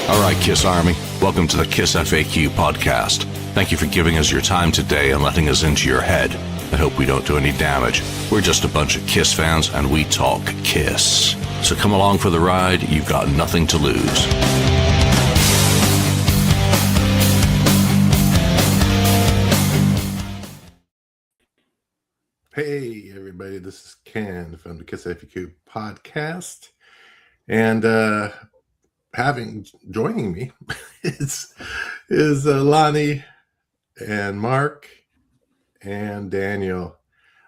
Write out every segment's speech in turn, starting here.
All right, Kiss Army, welcome to the KissFAQ podcast. Thank you for giving us your time today and letting us into your head. I hope we don't do any damage. We're just a bunch of Kiss fans and we talk Kiss. So come along for the ride. You've got nothing to lose. Hey everybody, this is Ken from the KissFAQ podcast, and joining me is Lonnie and Mark and Daniel.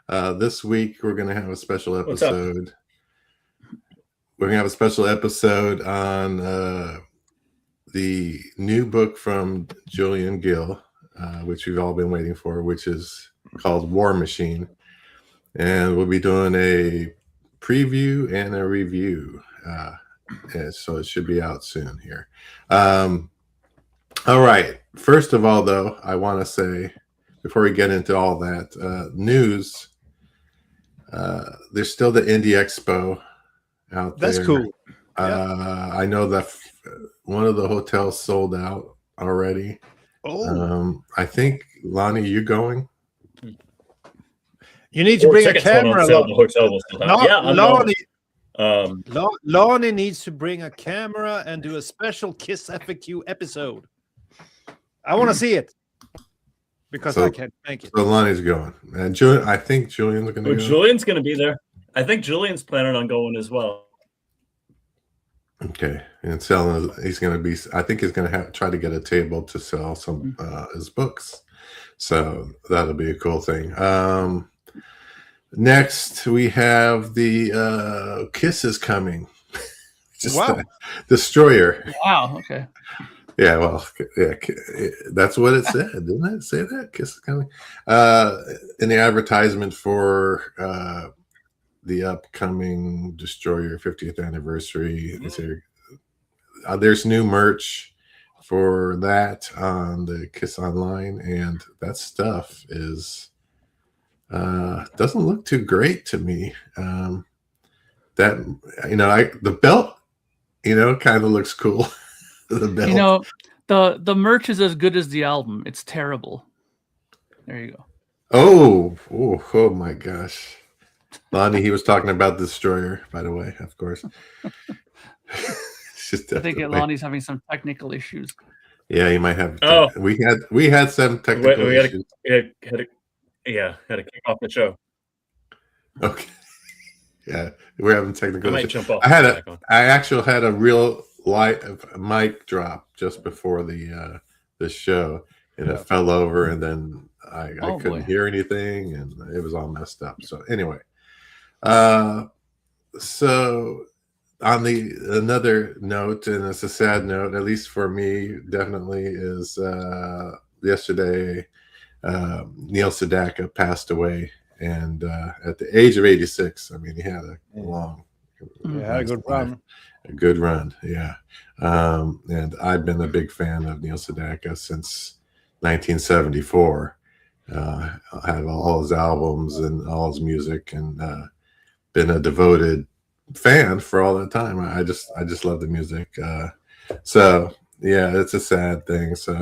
This week we're going to have a special episode. We're going to have a special episode on the new book from Julian Gill, which we've all been waiting for, which is called War Machine. And we'll be doing a preview and a review. So it should be out soon here. All right. First of all, though, I want to say, before we get into all that news, there's still the Indie Expo out there. That's cool. I know that one of the hotels sold out already. Oh. I think, Lonnie, you going? You need to bring a camera. The hotel will still have. Lonnie needs to bring a camera and do a special KissFAQ episode. I want to see it because I can't make it. So Lonnie's going, and I think Julian's going to go. Julian's going to be there. I think Julian's planning on going as well. Okay, and selling. He's going to be. I think he's going to try to get a table to sell some his books. So that'll be a cool thing. Next, we have the Kiss is coming. Wow. Destroyer. Wow, okay. Yeah, well, yeah, that's what it said, didn't it? Say that? Kiss is coming. In the advertisement for the upcoming Destroyer 50th anniversary, there's new merch for that on the Kiss Online, and that stuff is... doesn't look too great to me. The belt, kind of looks cool. The belt. The merch is as good as the album. It's terrible. There you go. Oh my gosh. Lonnie, he was talking about Destroyer, by the way, of course. I think Lonnie's having some technical issues. Yeah, he might have. We had some technical issues. Had to kick off the show. Okay. Yeah, we're having technical issues. Jump off. I actually had a real light mic drop just before the show, and it fell over, and then I couldn't hear anything, and it was all messed up. So anyway, so on another note, and it's a sad note, at least for me, definitely is yesterday. Neil Sedaka passed away, and at the age of 86. I mean, he had a good run. Yeah. And I've been a big fan of Neil Sedaka since 1974. I have all his albums and all his music, and been a devoted fan for all that time. I just love the music. So yeah, it's a sad thing. So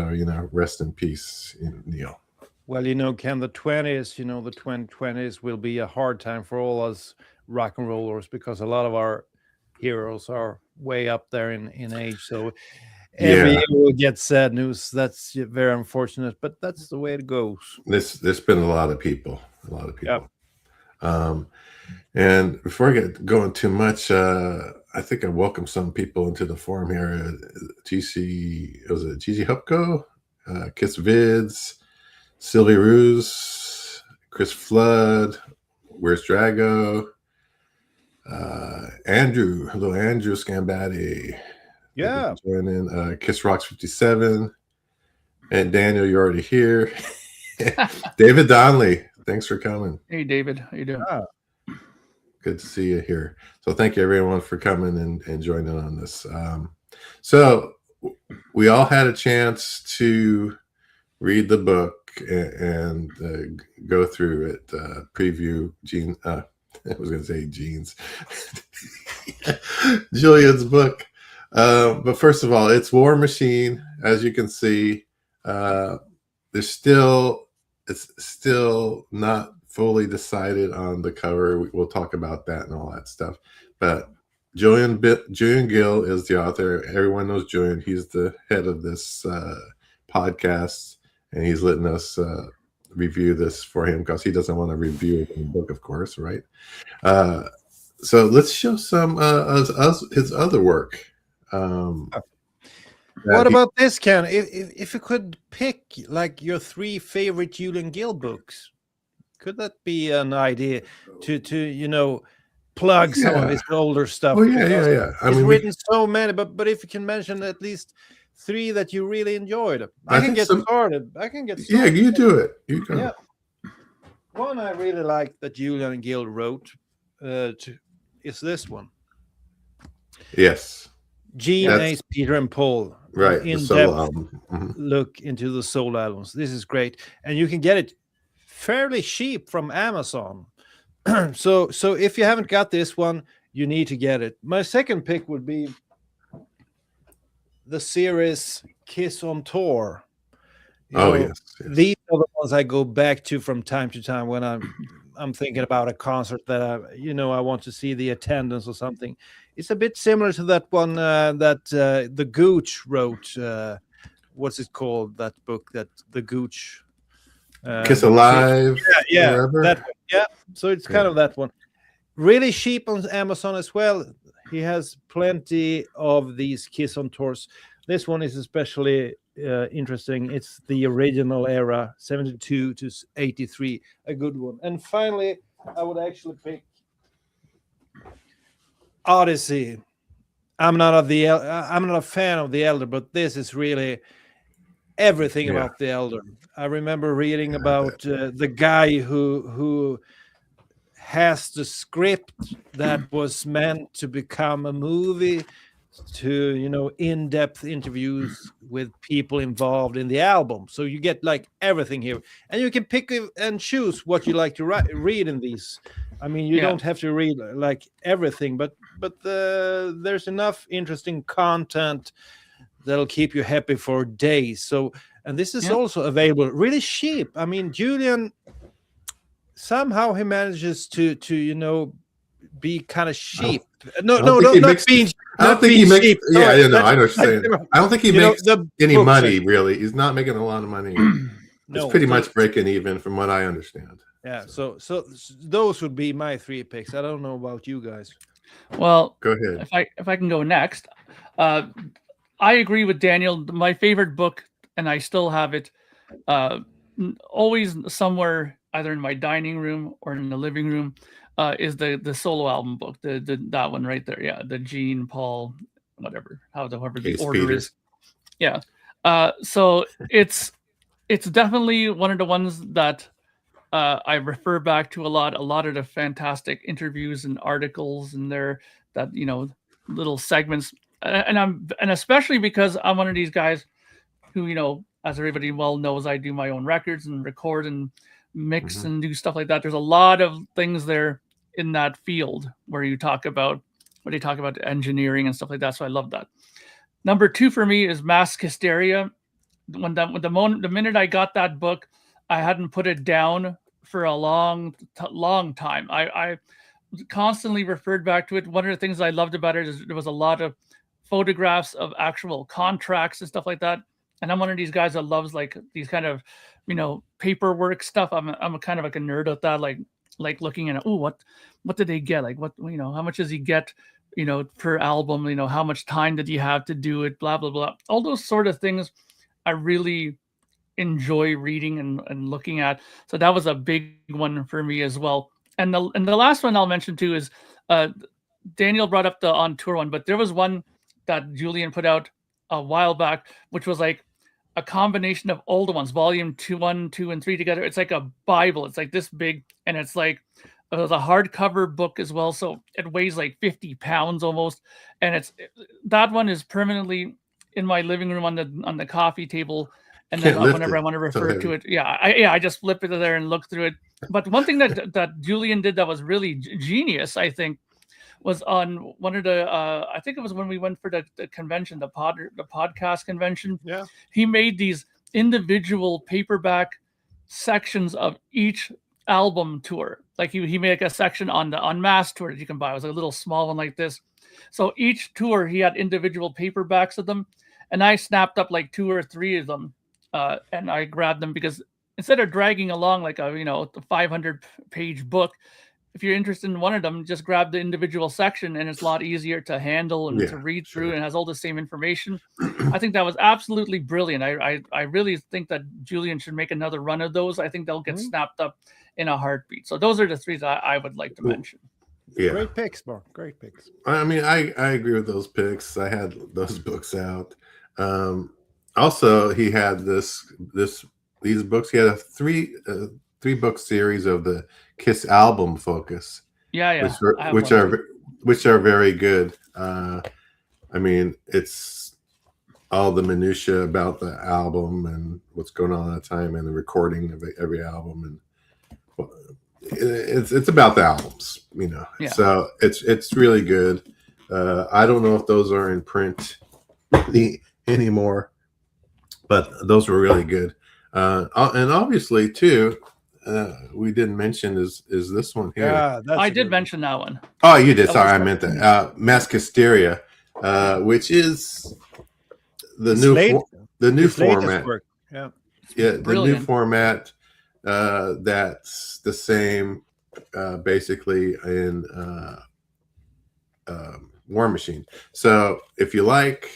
rest in peace, Neil. Well, Ken, the 2020s will be a hard time for all us rock and rollers because a lot of our heroes are way up there in age. So every year we'll get sad news. That's very unfortunate, but that's the way it goes. There's been a lot of people. Yep. And before I get going too much, I think I welcome some people into the forum here. GC Hupko, Kiss Vids, Sylvie Ruse, Chris Flood, Where's Drago, Andrew Scambatti. Yeah. Joining Kiss Rocks 57. And Daniel, you're already here. David Donnelly, thanks for coming. Hey, David. How you doing? Good to see you here. So thank you, everyone, for coming and joining on this. So we all had a chance to read the book and go through it, preview I was going to say Julian's book. But first of all, it's War Machine, as you can see. It's still not fully decided on the cover. We'll talk about that and all that stuff. But Julian Gill is the author. Everyone knows Julian. He's the head of this podcast, and he's letting us review this for him because he doesn't want to review the book, of course, right? So let's show some his other work. What about this, Ken? If you could pick like your 3 favorite Julian Gill books, could that be an idea to plug some of his older stuff? Oh yeah. He's written so many, but if you can mention at least 3 that you really enjoyed, I can get started. Yeah, you do it. You go. Yeah. One I really like that Julian Gill wrote is this one. Yes. Gene, Ace, Peter, and Paul. Right. In-depth look into the solo albums. This is great. And you can get it fairly cheap from Amazon. So if you haven't got this one, you need to get it. My second pick would be the series Kiss on Tour. Yes. These are the ones I go back to from time to time when I'm thinking about a concert that I want to see the attendance or something. It's a bit similar to that one that the Gooch wrote. What's it called? That book that the Gooch. Kiss Alive. Yeah, that one. Yeah. So it's kind of that one. Really cheap on Amazon as well. He has plenty of these Kiss on tours. This one is especially interesting. It's the original era, 72 to 83, a good one. And finally, I would actually pick Odyssey. I'm not a fan of the Elder, but this is really everything about the Elder. I remember reading about the guy who has the script that was meant to become a movie, to in-depth interviews with people involved in the album. So you get like everything here, and you can pick and choose what you like to read in these. I mean, you don't have to read like everything, but there's enough interesting content that'll keep you happy for days. So, and this is also available really cheap. I mean, Julian, somehow he manages to be kind of cheap. I don't think he makes cheap. Yeah, I know what you're saying. I don't think he makes any money, really. He's not making a lot of money. It's pretty much breaking even from what I understand. Yeah, so those would be my 3 picks. I don't know about you guys. Well, go ahead. If I can go next, I agree with Daniel. My favorite book, and I still have it, always somewhere either in my dining room or in the living room, is the solo album book. That one right there. Yeah, the Gene, Paul, whatever, however the order is. Yeah. So it's definitely one of the ones that I refer back to a lot. A lot of the fantastic interviews and articles in there, that little segments, and especially because I'm one of these guys who, as everybody well knows, I do my own records and record and mix and do stuff like that. There's a lot of things there in that field where you talk about engineering and stuff like that. So I love that. Number 2 for me is Mass Hysteria. The minute I got that book, I hadn't put it down for a long time. I constantly referred back to it. One of the things I loved about it is there was a lot of photographs of actual contracts and stuff like that. And I'm one of these guys that loves like these kind of, paperwork stuff. I'm a kind of like a nerd at that, like looking at what did they get? Like how much does he get, per album? How much time did he have to do it? Blah, blah, blah. All those sort of things I really enjoy reading and looking at. So that was a big one for me as well. And the last one I'll mention too is Daniel brought up the On Tour one, but there was one that Julian put out a while back, which was like a combination of older ones, volume 1, 2, and 3 together. It's like a Bible. It's like this big, and it's like it was a hardcover book as well. So it weighs like 50 pounds almost. And that one is permanently in my living room on the coffee table. And then whenever I want to refer to it, I just flip it there and look through it. But one thing that Julian did that was really genius, I think, was on one of the I think it was when we went for the convention, the podcast convention. Yeah. He made these individual paperback sections of each album tour. Like he made like a section on the Unmasked tour that you can buy. It was a little small one like this. So each tour he had individual paperbacks of them, and I snapped up like 2 or 3 of them, and I grabbed them because instead of dragging along like a 500-page book, if you're interested in one of them, just grab the individual section, and it's a lot easier to handle and to read through, and has all the same information. I think that was absolutely brilliant. I really think that Julian should make another run of those. I think they'll get snapped up in a heartbeat. So those are the 3 that I would like to mention. Yeah, great picks, Mark. Great picks. I mean, I agree with those picks. I had those books out. Also, he had these books. He had a 3-book series of the Kiss album focus. Yeah. Which are very good. I mean, it's all the minutia about the album and what's going on at the time and the recording of every album, and it's about the albums, Yeah. So it's really good. I don't know if those are in print anymore, but those were really good. And obviously too, we didn't mention is this one here. Yeah, I did mention that one. Oh, you did. Sorry, I meant that. Mask Hysteria, which is the new format. Work. Yeah, the new format. That's the same, basically in War Machine. So if you like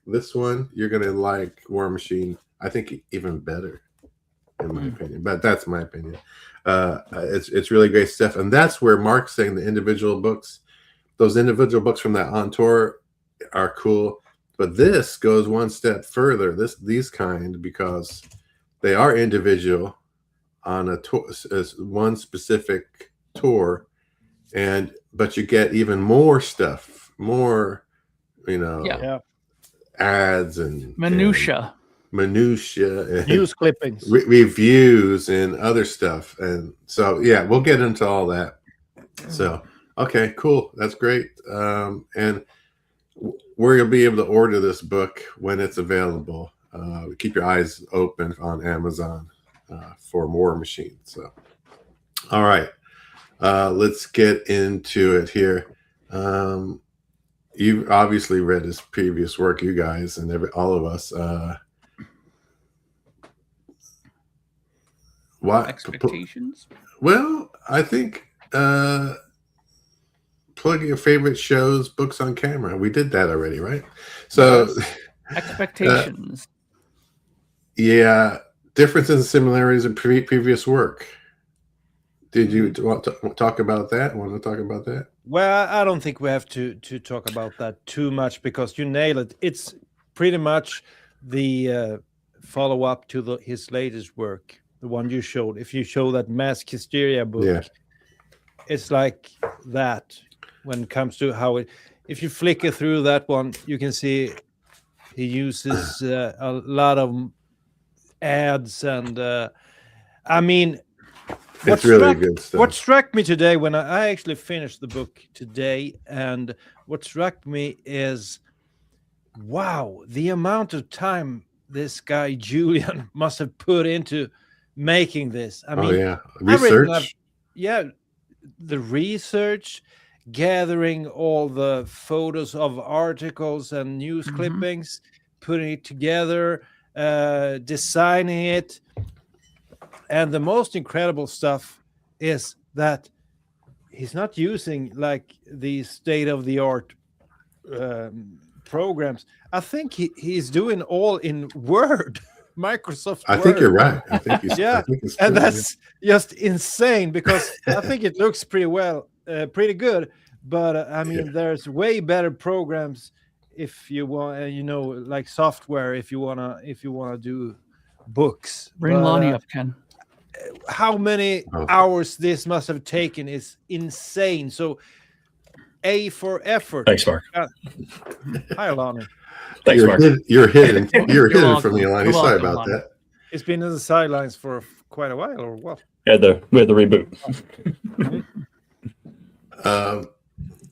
this one, you're gonna like War Machine. I think even better, in my opinion. But that's my opinion. It's really great stuff, and that's where Mark's saying the individual books, those individual books from that on tour, are cool. But this goes one step further. These kind, because they are individual on a tour, one specific tour, but you get even more stuff, more ads and minutia and news clippings, reviews and other stuff. And so we'll get into all that. So okay, cool, that's great. And where you'll be able to order this book when it's available. Keep your eyes open on Amazon for War Machine. So, all right, let's get into it here. You've obviously read his previous work, you guys, and all of us. What expectations? Well, I think plug your favorite shows, books on camera. We did that already, right? So expectations. Differences and similarities in previous work. Did you want to talk about that? Want to talk about that? Well, I don't think we have to talk about that too much, because you nailed it. It's pretty much the follow-up to his latest work, the one you showed. If you show that Mask Hysteria book, it's like that when it comes to how it. If you flicker through that one, you can see he uses a lot of ads, and I mean, it's really good stuff. What struck me today when I actually finished the book today, and what struck me is, wow, the amount of time this guy Julian must have put into making this. I mean, research. The research, gathering all the photos of articles and news clippings, putting it together, designing it. And the most incredible stuff is that he's not using like these state-of-the-art programs. I think he's doing all in Word, Microsoft Word. I think you're right. I think he's, I think it's and that's just insane, because I think it looks pretty good. But I mean, there's way better programs if you want, like software if you wanna do books. Bring Lonnie up, Ken. How many hours this must have taken is insane. So, A for effort. Thanks, Mark. Hi, Lonnie. Thanks, Mark. You're hidden. You're hidden from me, Lonnie. Sorry about that. It's been in the sidelines for quite a while, or what? We had the reboot.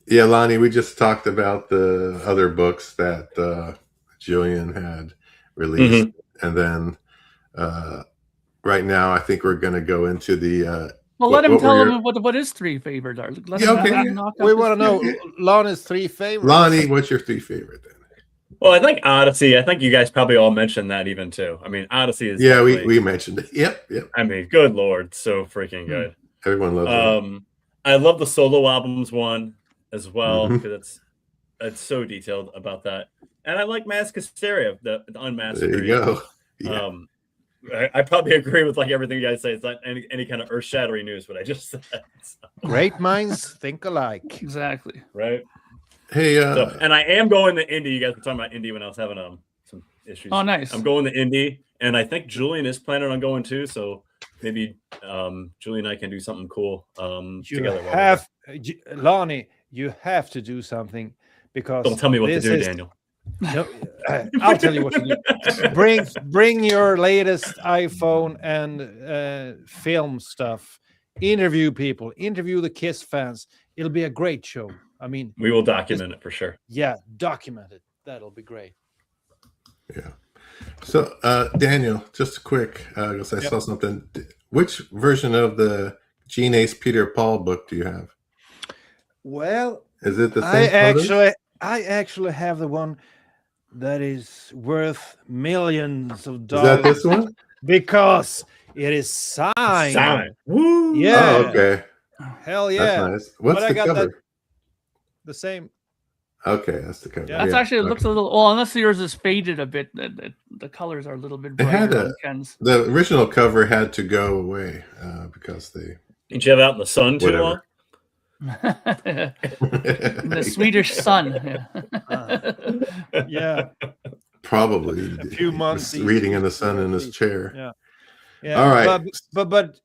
Yeah, Lonnie, we just talked about the other books that Julian had released. And then right now, I think we're going to go into the... Well, let him tell him what his 3 favorites are. Let him knock we up want to his know Lonnie's 3 favorites. Lonnie, what's your 3 favorite then? Well, I think Odyssey. I think you guys probably all mentioned that even too. I mean, Odyssey is we mentioned it. Yep. I mean, good Lord, so freaking good. Everyone loves it. I love the solo albums one as well because it's so detailed about that, and I like Mask Hysteria, the unmasked. There you go. Yeah. I probably agree with like everything you guys say. It's not any kind of earth-shattering news, what I just said. So. Great minds think alike. Exactly. Right. Hey, and I am going to Indy. You guys were talking about Indy when I was having some issues. Oh, nice. I'm going to Indy, and I think Julian is planning on going too. So maybe Julian and I can do something cool together. Lonnie, you have to do something because don't tell me what to do, Daniel. No, I'll tell you what to do. Bring your latest iPhone and film stuff. Interview people. Interview the Kiss fans. It'll be a great show. I mean, we will document it for sure. Yeah, document it. That'll be great. Yeah. So, Daniel, just quick, because I saw something. Which version of the Gene Ace Peter Paul book do you have? Well, is it the same? I actually have the one that is worth millions of dollars. Is that this one? Because it is signed. Woo! Yeah. Oh, okay. Hell yeah. That's nice. What's the cover? The same. Okay, that's the cover. Yeah, that's actually, it looks a little, well, unless yours is faded a bit, the colors are a little bit brighter on Ken's. The original cover had to go away because they... Did you have it out in the sun too long? The Swedish sun. Yeah. Probably. A few months. Reading in the sun in his chair. Yeah. Yeah. All right. But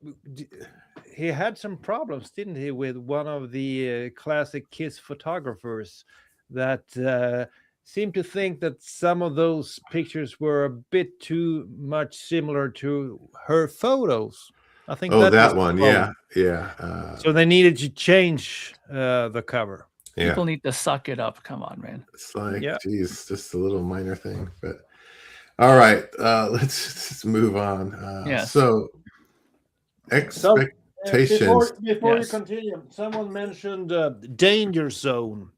he had some problems, didn't he, with one of the classic Kiss photographers that seemed to think that some of those pictures were a bit too much similar to her photos. I think that one. Yeah. So they needed to change the cover. Yeah. People need to suck it up. Come on, man. It's like, geez, just a little minor thing. But all right, let's move on. So expectations. Before you continue, someone mentioned Danger Zone.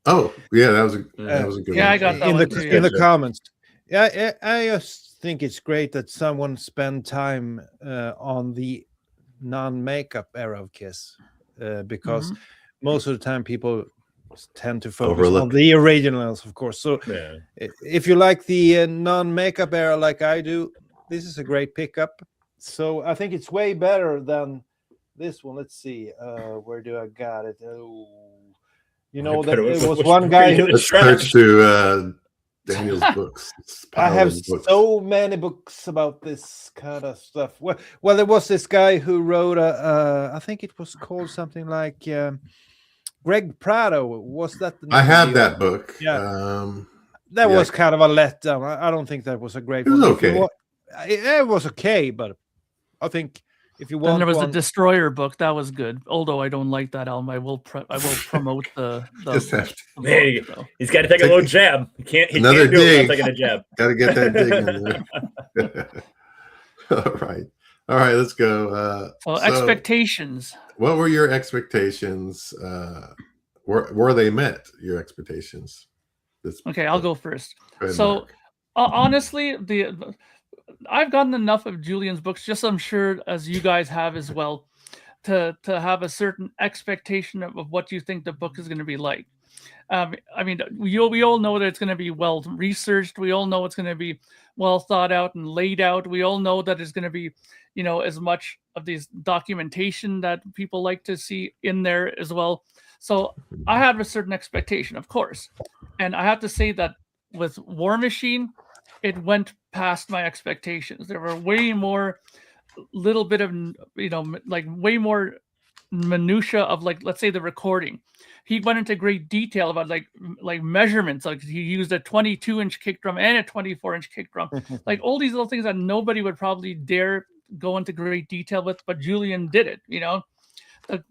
Oh, yeah, that was a good one. I got that in the comments. Yeah, I just think it's great that someone spent time on the non-makeup era of Kiss because most of the time people tend to focus on the originals, of course. So if you like the non-makeup era like I do, this is a great pickup. So I think it's way better than this one. Let's see. Where do I got it? Oh, you know that it was one guy who searched to Daniel's books. I have so many books about this kind of stuff. Well, there was this guy who wrote I think it was called something like Greg Prado. Was that the name? I have that book. Yeah. That was kind of a letdown. I don't think that was a great one. It was okay. It was okay, but I think if you want, then there was a Destroyer book that was good. Although I don't like that album, I will promote the hey, he's got to take a little jab. He can't do it without taking a jab. Got to get that dig in there. All right. Let's go. So expectations. What were your expectations? Were they met? Your expectations? Okay, I'll go first. Go ahead, so Mark. honestly, I've gotten enough of Julian's books, just I'm sure as you guys have as well, to have a certain expectation of what you think the book is going to be like. I mean, we all know that it's going to be well researched. We all know it's going to be well thought out and laid out. We all know that it's going to be, as much of this documentation that people like to see in there as well. So I have a certain expectation, of course. And I have to say that with War Machine, it went past my expectations. There were way more little bit of, like way more minutia of, like, let's say the recording. He went into great detail about like measurements. Like he used a 22-inch kick drum and a 24-inch kick drum. Like all these little things that nobody would probably dare go into great detail with, but Julian did it,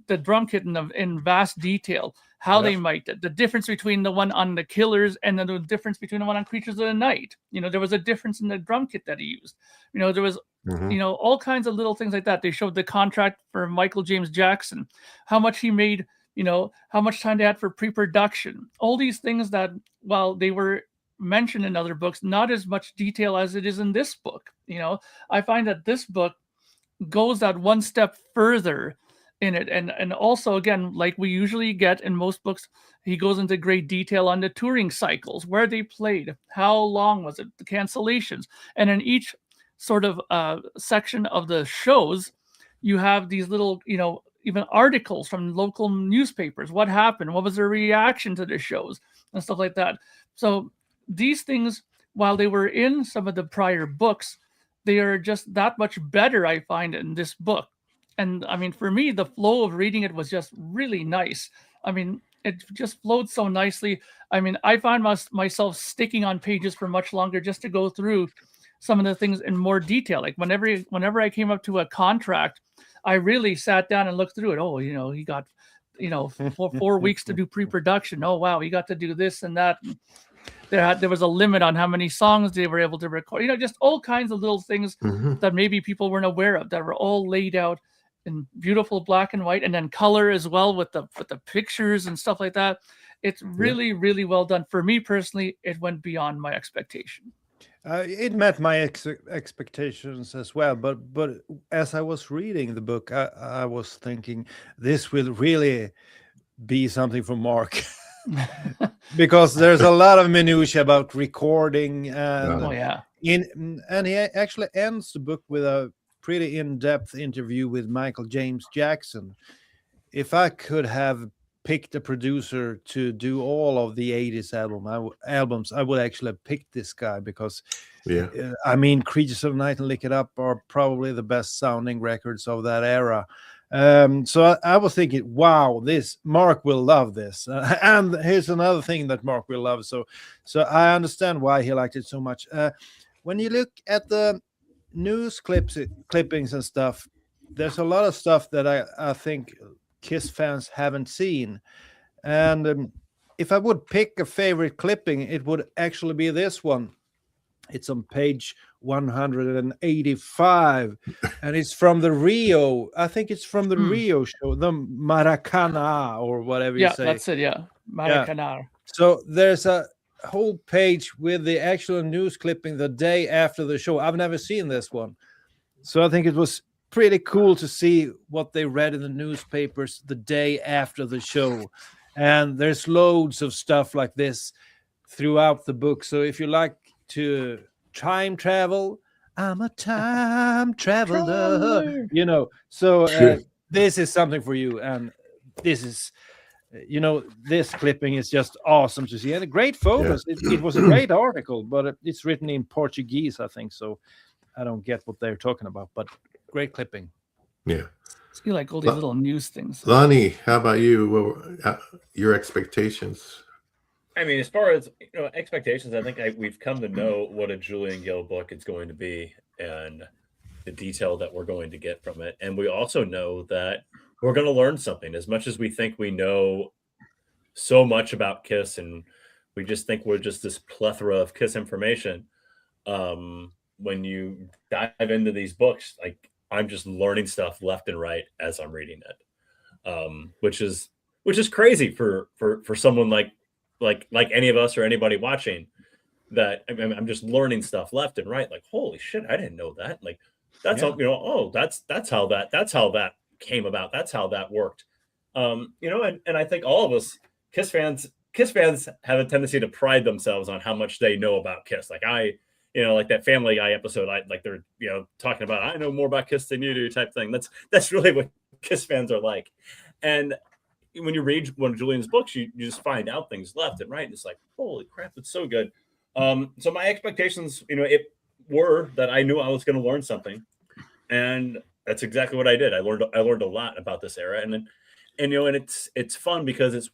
the drum kit in vast detail. how they mic'd it, the difference between the one on the Killers and then the difference between the one on Creatures of the Night. There was a difference in the drum kit that he used. There was, all kinds of little things like that. They showed the contract for Michael James Jackson, how much he made, how much time they had for pre-production. All these things that, while they were mentioned in other books, not as much detail as it is in this book. I find that this book goes that one step further in it, and also, again, like we usually get in most books, he goes into great detail on the touring cycles, where they played, how long was it, the cancellations, and in each sort of section of the shows, you have these little, even articles from local newspapers. What happened? What was their reaction to the shows and stuff like that? So these things, while they were in some of the prior books, they are just that much better, I find, in this book. And I mean, for me, the flow of reading it was just really nice. I mean, it just flowed so nicely. I mean, I find myself sticking on pages for much longer just to go through some of the things in more detail. Like whenever I came up to a contract, I really sat down and looked through it. Oh, he got, 4 weeks to do pre-production. Oh, wow, he got to do this and that. There was a limit on how many songs they were able to record. Just all kinds of little things that maybe people weren't aware of, that were all laid out in beautiful black and white, and then color as well with the pictures and stuff like that. It's really, really well done. For me personally, it went beyond my expectation. It met my expectations as well, but as I was reading the book, I was thinking this will really be something for Mark. Because there's a lot of minutiae about recording, and and he actually ends the book with a pretty in-depth interview with Michael James Jackson. If I could have picked a producer to do all of the 80s albums, I would actually have picked this guy, because I mean, Creatures of the Night and Lick It Up are probably the best sounding records of that era. So I was thinking, wow, Mark will love this. And here's another thing that Mark will love. So I understand why he liked it so much. When you look at the news clippings and stuff, there's a lot of stuff that I think Kiss fans haven't seen. And if I would pick a favorite clipping, it would actually be this one. It's on page 185, and it's from the Rio. I think it's from the Rio show, the Maracana, or whatever you say. Yeah, that's it. Yeah, Maracana. Yeah. So there's a whole page with the actual news clipping the day after the show. I've never seen this one, so I think it was pretty cool to see what they read in the newspapers the day after the show. And there's loads of stuff like this throughout the book. So if you like to time travel, I'm a time traveler, so this is something for you. And this is, this clipping is just awesome to see, and great photos. It was a great article, but it's written in Portuguese, I think, so I don't get what they're talking about, but great clipping. You like all these little news things. Lonnie, how about you? Your expectations? I mean, as far as expectations, I think we've come to know what a Julian Gill book is going to be, and the detail that we're going to get from it. And we also know that we're going to learn something. As much as we think we know so much about Kiss, and we just think we're just this plethora of Kiss information, when you dive into these books, like, I'm just learning stuff left and right as I'm reading it, which is crazy for someone like any of us or anybody watching. That I'm just learning stuff left and right. Like, holy shit, I didn't know that. Like, that's how, that's how that came about. That's how that worked. And I think all of us Kiss fans have a tendency to pride themselves on how much they know about Kiss. Like like that Family Guy episode, they're talking about, I know more about Kiss than you do type thing. That's really what Kiss fans are like. And when you read one of Julian's books, you just find out things left and right. And it's like, holy crap, it's so good. So my expectations, it were that I knew I was going to learn something, and that's exactly what I did. I learned a lot about this era, and it's fun because it's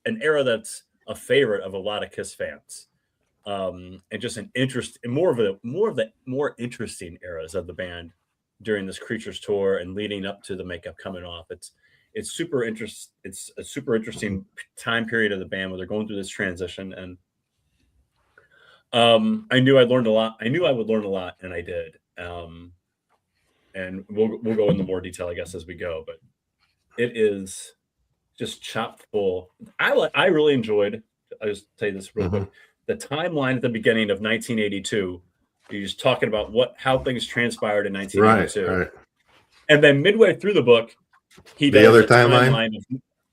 an era that's a favorite of a lot of Kiss fans, and just an interest in more of the more interesting eras of the band during this Creatures tour and leading up to the makeup coming off. it's a super interesting time period of the band where they're going through this transition. And I knew I'd learned a lot. I knew I would learn a lot, and I did. And we'll go into more detail, I guess, as we go. But it is just chock full. I really enjoyed. I'll just tell you this real quick. The timeline at the beginning of 1982. You're just talking about how things transpired in 1982, right. And then midway through the book, he does the other timeline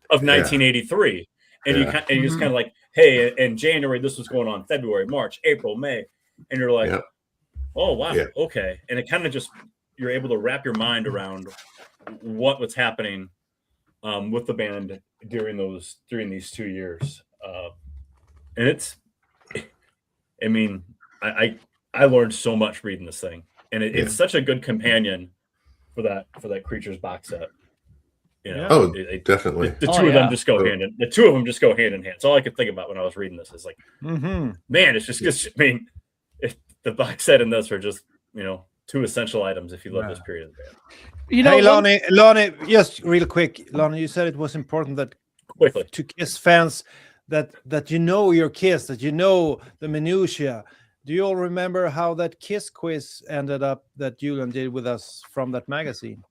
of 1983, and you're just kind of like, hey, in January this was going on, February, March, April, May, and you're like, oh wow, okay, and it kind of just you're able to wrap your mind around what was happening with the band during these 2 years, and it's, I mean, I learned so much reading this thing, and it's such a good companion for that Creatures box set. You know, definitely. The two of them just go hand in. The two of them just go hand in hand. It's all I could think about when I was reading this. Is like, man, it's just. I mean, the box set and this are just two essential items if you love this period of the band. Hey, Lonnie, just real quick, Lonnie, you said it was important that to Kiss fans that you know your Kiss, that you know the minutiae. Do you all remember how that Kiss quiz ended up that Julian did with us from that magazine?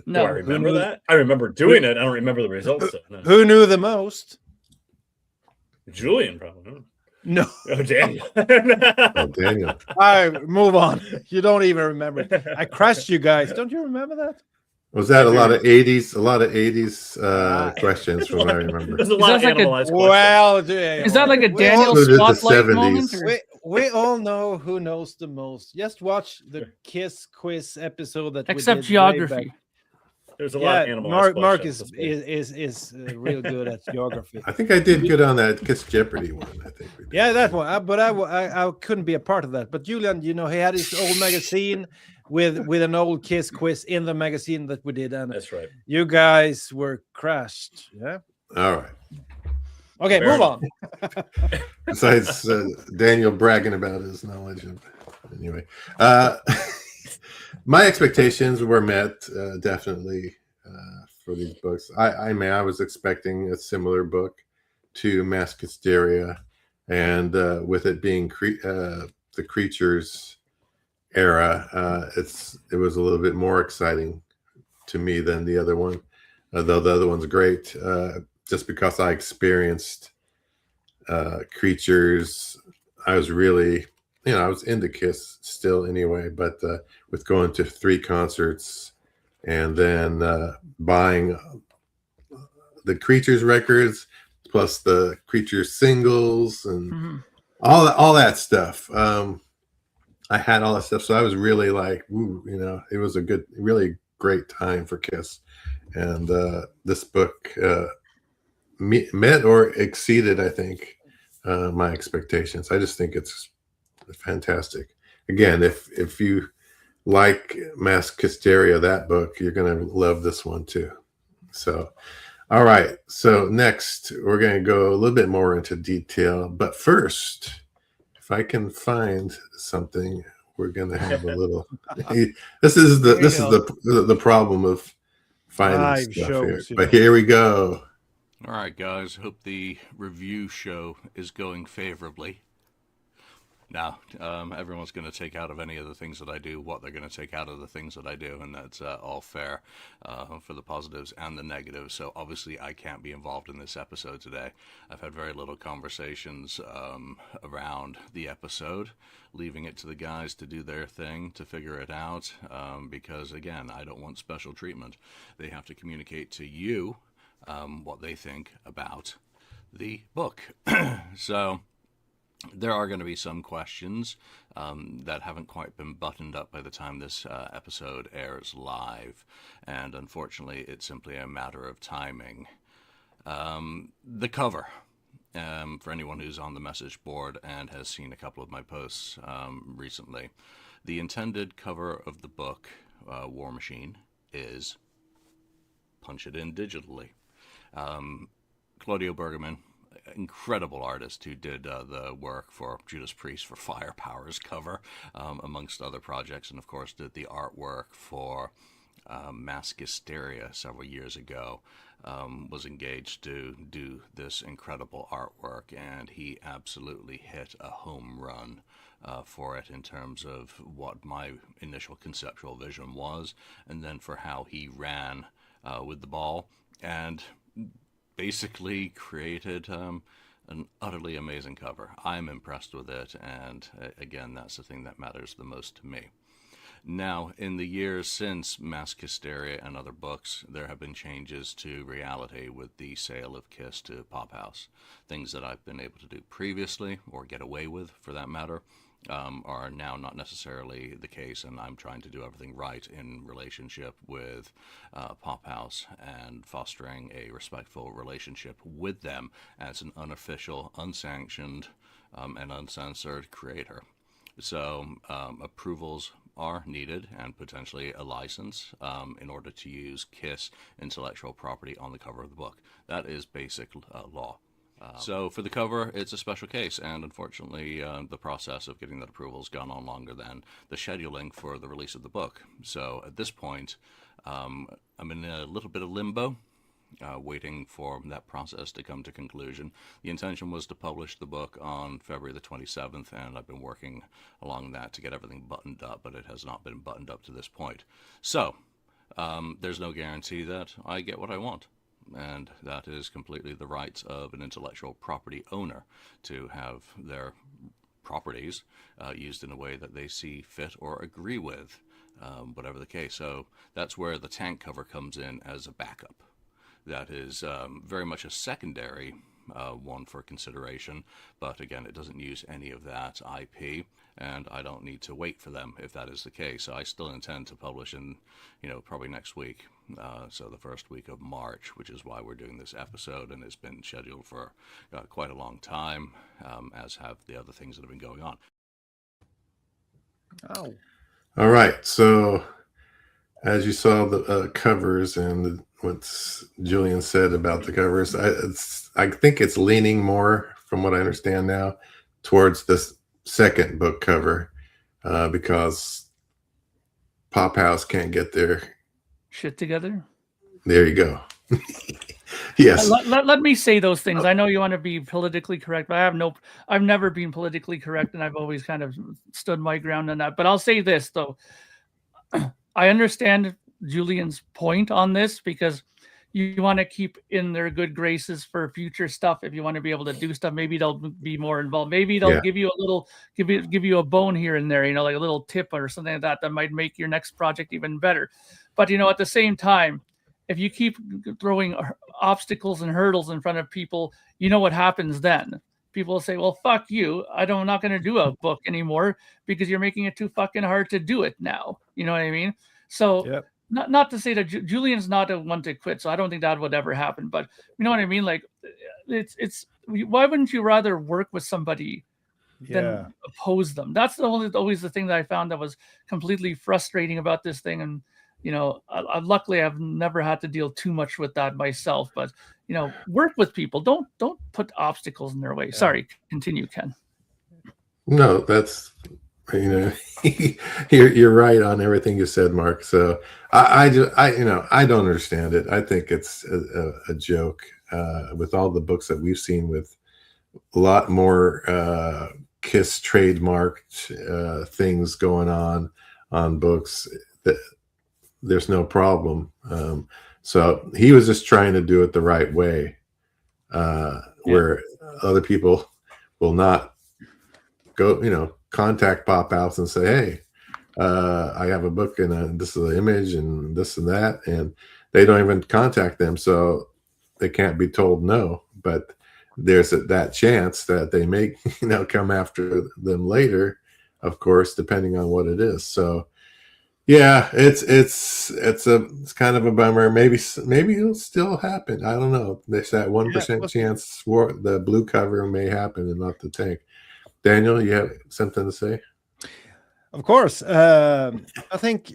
No, I remember that. I remember doing it. I don't remember the results. No. Who knew the most? Julian, probably. No. Oh, Daniel. Daniel. All right, move on. You don't even remember it. I crushed you guys. Don't you remember that? Was that a lot of 80s questions from what I remember? There's a lot of analyzed questions. Well, is that like a Daniel spotlight moment? We all know who knows the most. Just watch the Kiss quiz episode that except we did geography. There's a lot of animal. Mark is real good at geography. I think I did good on that Kiss Jeopardy one. I think. That one. But I couldn't be a part of that. But Julian, he had his old magazine with an old Kiss quiz in the magazine that we did, and that's right. You guys were crushed. Yeah. All right. Okay, move on. Besides Daniel bragging about his knowledge of, anyway. My expectations were met, definitely, for these books. I was expecting a similar book to Mass Hysteria, and with it being the Creatures era, it was a little bit more exciting to me than the other one, though the other one's great, just because I experienced Creatures. I was really... I was into Kiss still anyway, but with going to 3 concerts and then buying the Creatures records plus the Creatures singles and all that stuff. I had all that stuff, so I was really like, it was a really great time for Kiss, and this book met or exceeded, I think, my expectations. I just think it's fantastic. Again, if you like Mass Hysteria, that book, you're going to love this one too. So, all right. So next, we're going to go a little bit more into detail. But first, if I can find something, we're going to have a little. This is the problem of finding stuff here. But here we go. All right, guys. Hope the review show is going favorably. Now, everyone's going to take out of any of the things that I do what they're going to take out of the things that I do, and that's all fair for the positives and the negatives. So obviously I can't be involved in this episode today. I've had very little conversations around the episode, leaving it to the guys to do their thing, to figure it out, because, again, I don't want special treatment. They have to communicate to you what they think about the book. So... there are going to be some questions that haven't quite been buttoned up by the time this episode airs live, and unfortunately it's simply a matter of timing. The cover, for anyone who's on the message board and has seen a couple of my posts recently, the intended cover of the book, War Machine, is punch it in digitally. Claudio Bergamin, incredible artist who did the work for Judas Priest for Firepower's cover, amongst other projects, and of course did the artwork for Mask Hysteria several years ago, was engaged to do this incredible artwork, and he absolutely hit a home run for it in terms of what my initial conceptual vision was, and then for how he ran with the ball, and basically created an utterly amazing cover. I'm impressed with it, and again, that's the thing that matters the most to me. Now, in the years since Mask Hysteria and other books, there have been changes to reality with the sale of Kiss to Pop House. Things that I've been able to do previously, or get away with for that matter, are now not necessarily the case, and I'm trying to do everything right in relationship with Pop House and fostering a respectful relationship with them as an unofficial, unsanctioned, and uncensored creator. So approvals are needed, and potentially a license in order to use Kiss intellectual property on the cover of the book. That is basic law. So for the cover, it's a special case, and unfortunately the process of getting that approval has gone on longer than the scheduling for the release of the book. So at this point, I'm in a little bit of limbo, waiting for that process to come to conclusion. The intention was to publish the book on February the 27th, and I've been working along that to get everything buttoned up, but it has not been buttoned up to this point. So there's no guarantee that I get what I want, and that is completely the rights of an intellectual property owner to have their properties used in a way that they see fit or agree with, whatever the case. So that's where the tank cover comes in as a backup. That is very much a secondary one for consideration, but again, it doesn't use any of that IP, and I don't need to wait for them if that is the case. So I still intend to publish in, probably next week, so the first week of March, which is why we're doing this episode, and it's been scheduled for quite a long time, as have the other things that have been going on. Oh. All right, so as you saw the covers and what Julian said about the covers, I think it's leaning more, from what I understand now, towards this second book cover, because Pop House can't get their shit together. There you go. Yes. Let me say those things. I know you want to be politically correct, but I've never been politically correct, and I've always kind of stood my ground on that. But I'll say this though. I understand Julian's point on this, because you want to keep in their good graces for future stuff. If you want to be able to do stuff, maybe they'll be more involved. Maybe they'll give you a little, give you a bone here and there, like a little tip or something like that, that might make your next project even better. But, at the same time, if you keep throwing obstacles and hurdles in front of people, what happens then? People will say, well, fuck you. I'm not going to do a book anymore because you're making it too fucking hard to do it now. You know what I mean? So not to say that Julian's not a one to quit. So I don't think that would ever happen. But you know what I mean? Like it's why wouldn't you rather work with somebody than oppose them? That's always the thing that I found that was completely frustrating about this thing. And, luckily I've never had to deal too much with that myself, but work with people. Don't put obstacles in their way. Sorry, continue, Ken. No, that's you're right on everything you said, Mark. So I don't understand it. I think it's a joke with all the books that we've seen with a lot more Kiss trademarked things going on books. That there's no problem. So he was just trying to do it the right way, where other people will not go, contact Pop House and say, hey, I have a book and this is an image and this and that. And they don't even contact them. So they can't be told no. But there's that chance that they may, come after them later, of course, depending on what it is. So yeah, it's kind of a bummer. Maybe it'll still happen. I don't know. There's that 1% chance the blue cover may happen and not the tank. Daniel, you have something to say? Of course. I think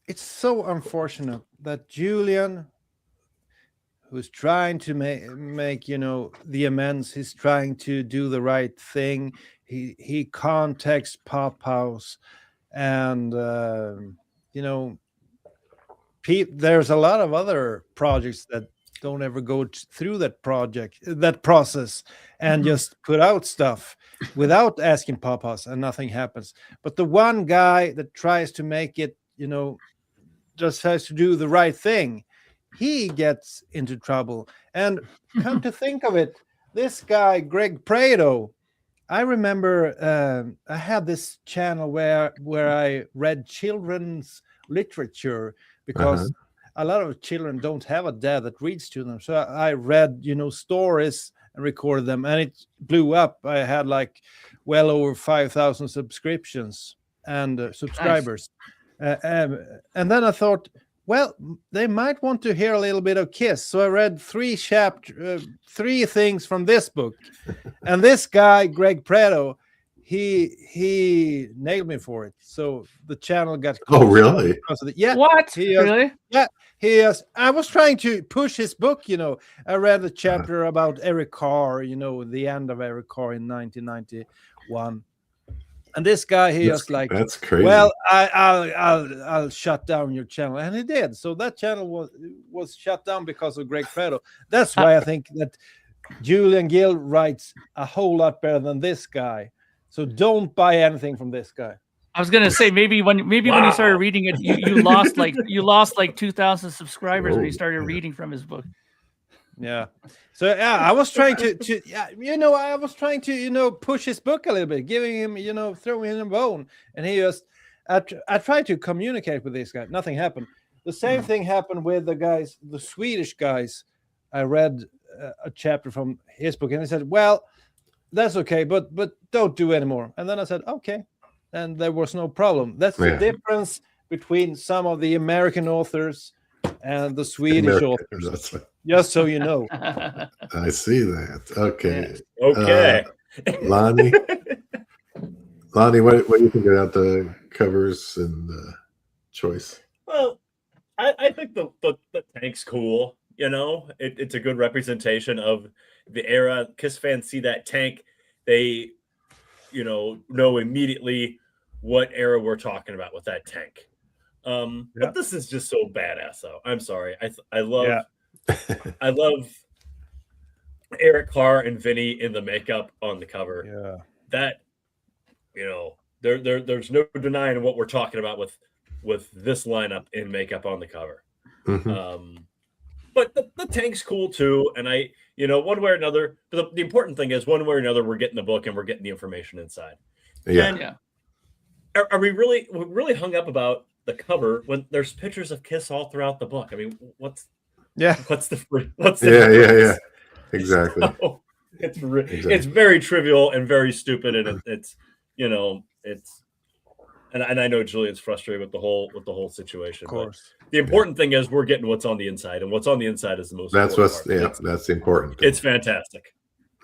it's so unfortunate that Julian, who's trying to make the amends, he's trying to do the right thing. He contacts Pop House, and there's a lot of other projects that don't ever go through that process, and just put out stuff without asking papas, and nothing happens. But the one guy that tries to make it, just has to do the right thing, he gets into trouble. And come to think of it, this guy Greg Prado, I remember I had this channel where I read children's literature, because a lot of children don't have a dad that reads to them. So I read, stories and recorded them, and it blew up. I had like well over 5,000 subscriptions and subscribers. Nice. And then I thought, well, they might want to hear a little bit of Kiss. So I read 3 things from this book. And this guy, Greg Prado, he nailed me for it. So the channel got closed. Oh, really? Yeah. What? Really? Yeah. I was trying to push his book, I read a chapter about Eric Carr, the end of Eric Carr in 1991. And this guy, that's crazy. Well, I'll shut down your channel, and he did. So that channel was shut down because of Greg Prado. That's why I think that Julian Gill writes a whole lot better than this guy. So don't buy anything from this guy. I was gonna say maybe when you started reading it, you lost like 2,000 subscribers when you started reading from his book. Yeah. So I was trying I was trying to push his book a little bit, giving him, throwing him a bone, and I tried to communicate with this guy. Nothing happened. The same thing happened with the Swedish guys. I read a chapter from his book, and he said, "Well, that's okay, but don't do anymore." And then I said, "Okay," and there was no problem. That's the difference between some of the American authors and the Swedish authors. Just so you know. I see that. Okay. Okay. Lonnie, what do you think about the covers and the choice? Well, I think the tank's cool. It's a good representation of the era. Kiss fans see that tank, they know immediately what era we're talking about with that tank. But this is just so badass, though. I'm sorry. I love I love Eric Carr and Vinny in the makeup on the cover. Yeah. That there's no denying what we're talking about with this lineup in makeup on the cover. But the tank's cool too, and one way or another. But the important thing is, one way or another, we're getting the book and we're getting the information inside. Yeah. And are we really hung up about the cover when there's pictures of Kiss all throughout the book? I mean, what's the exactly. So, it's very trivial and very stupid, and it's and I know Julian's frustrated with the whole situation. Of course, the important thing is we're getting what's on the inside, and what's on the inside is the most. That's that's the important thing. It's fantastic.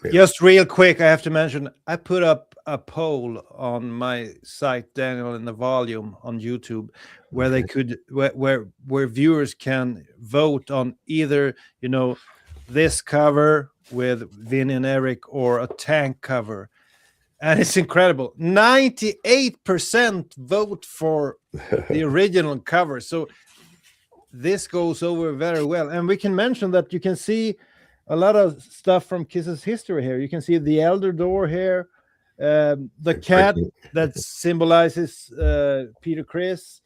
Yeah. Just real quick, I have to mention, I put up a poll on my site, Daniel in the Volume, on YouTube, where they could where viewers can vote on either this cover with Vin and Eric or a tank cover, and it's incredible. 98% vote for the original cover, so this goes over very well. And we can mention that you can see a lot of stuff from Kiss's history here. You can see the elder door here, the cat that symbolizes Peter Criss,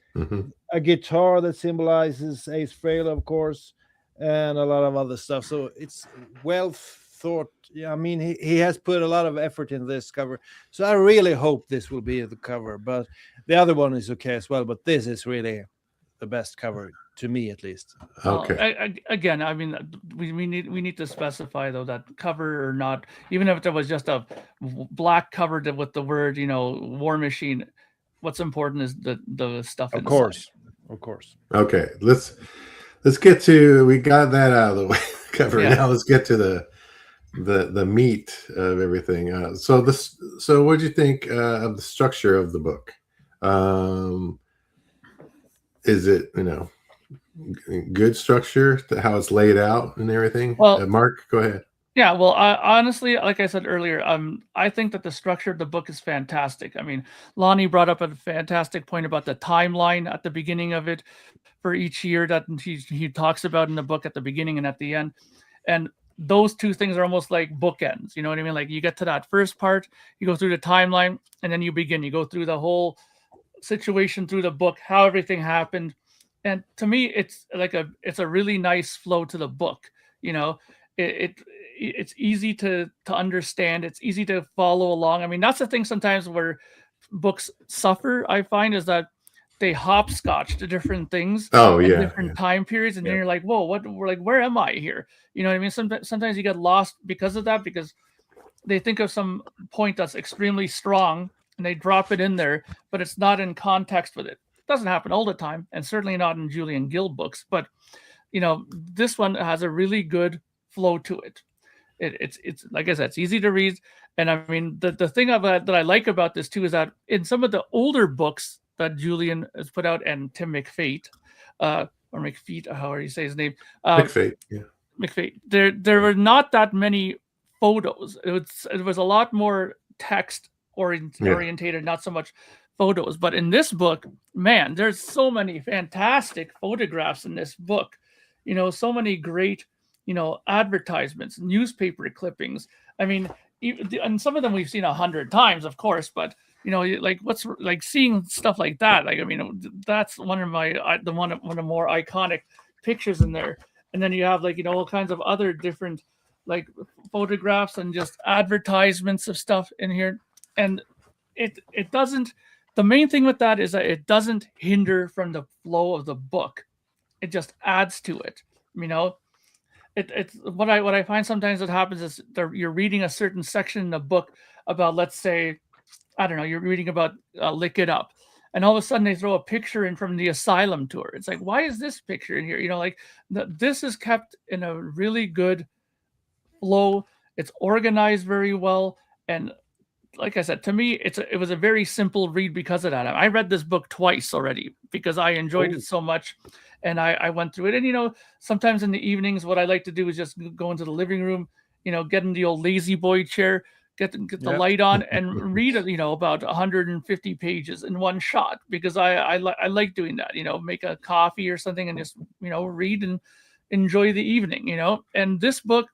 a guitar that symbolizes Ace Frehley, of course, and a lot of other stuff. So it's well thought. Yeah, I mean, he has put a lot of effort in this cover. So I really hope this will be the cover. But the other one is okay as well. But this is really the best cover, to me at least. Okay. Again, I mean, we need to specify though that cover or not, even if there was just a black cover with the word War Machine. What's important is the stuff. Of course. Okay, let's get to. We got that out of the way. Cover. Yeah. Now let's get to the meat of everything. So what do you think of the structure of the book? Is it good structure, how it's laid out and everything? Well, Mark, go ahead. Yeah, well, honestly, like I said earlier, I think that the structure of the book is fantastic. I mean, Lonnie brought up a fantastic point about the timeline at the beginning of it. for each year that he talks about in the book at the beginning and at the end. And those two things are almost like bookends. You know what I mean? Like you get to that first part, you go through the timeline, and then you go through the whole situation through the book, how everything happened. And to me, it's a really nice flow to the book. You know, it's easy to understand. It's easy to follow along. I mean, that's the thing sometimes where books suffer, I find, is that they hopscotch to different things different time periods, and then you're like, whoa, where am I here? You know what I mean? Sometimes you get lost because of that, because they think of some point that's extremely strong and they drop it in there, but it's not in context with it. It doesn't happen all the time, and certainly not in Julian Gill books, but you know, this one has a really good flow to it. It's like I said, it's easy to read. And I mean, the thing that I like about this too is that in some of the older books that Julian has put out, and Tim McFate, or McFeet, however you say his name, McFate, yeah, McFate. There were not that many photos. It was a lot more text orientated, not so much photos. But in this book, man, there's so many fantastic photographs in this book. You know, so many great, you know, advertisements, newspaper clippings. I mean, and some of them we've seen 100 times, of course, but you know, like what's like seeing stuff like that. Like, I mean, that's one of the more iconic pictures in there. And then you have, like, you know, all kinds of other different like photographs and just advertisements of stuff in here. And it doesn't, the main thing with that is that it doesn't hinder from the flow of the book. It just adds to it. You know, it's what I find sometimes that happens is you're reading a certain section in the book about, let's say, I don't know, you're reading about Lick It Up, and all of a sudden they throw a picture in from the asylum tour. It's like, why is this picture in here? You know, like this is kept in a really good flow. It's organized very well. And like I said, to me, it was a very simple read because of that. I read this book twice already because I enjoyed it so much. And I went through it. And, you know, sometimes in the evenings, what I like to do is just go into the living room, you know, get in the old lazy boy chair, get the light on, and read, you know, about 150 pages in one shot, because I like doing that, you know, make a coffee or something and just, you know, read and enjoy the evening, you know. And this book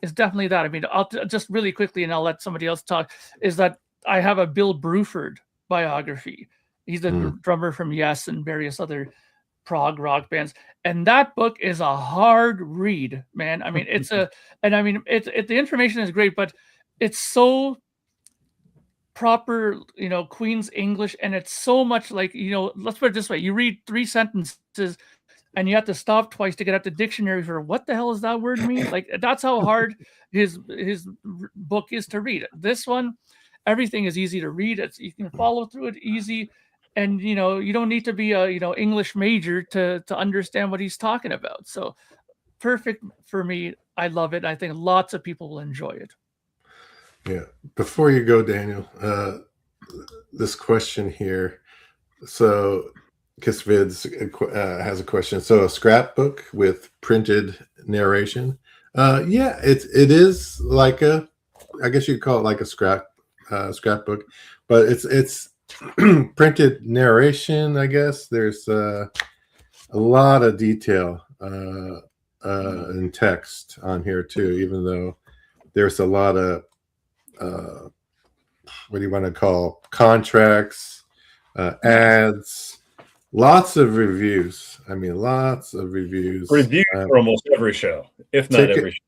is definitely that. I mean, I'll just really quickly, and I'll let somebody else talk, is that I have a Bill Bruford biography. He's the drummer from Yes and various other prog rock bands, and that book is a hard read, man. I mean, the information is great, but it's so proper, you know, Queen's English, and it's so much like, you know, let's put it this way: you read 3 sentences and you have to stop twice to get out the dictionary for what the hell does that word mean? Like, that's how hard his book is to read. This one, everything is easy to read. You can follow through it easy. And, you know, you don't need to be a, you know, English major to understand what he's talking about. So perfect for me. I love it. I think lots of people will enjoy it. Yeah. Before you go, Daniel, this question here. So KissVids has a question. So a scrapbook with printed narration. Yeah, it is like I guess you'd call it like a scrapbook, but it's printed narration, I guess. There's a lot of detail in text on here too, even though there's a lot of what do you want to call contracts, ads, lots of reviews. I mean, lots of reviews. Reviews for almost every show, if not every show.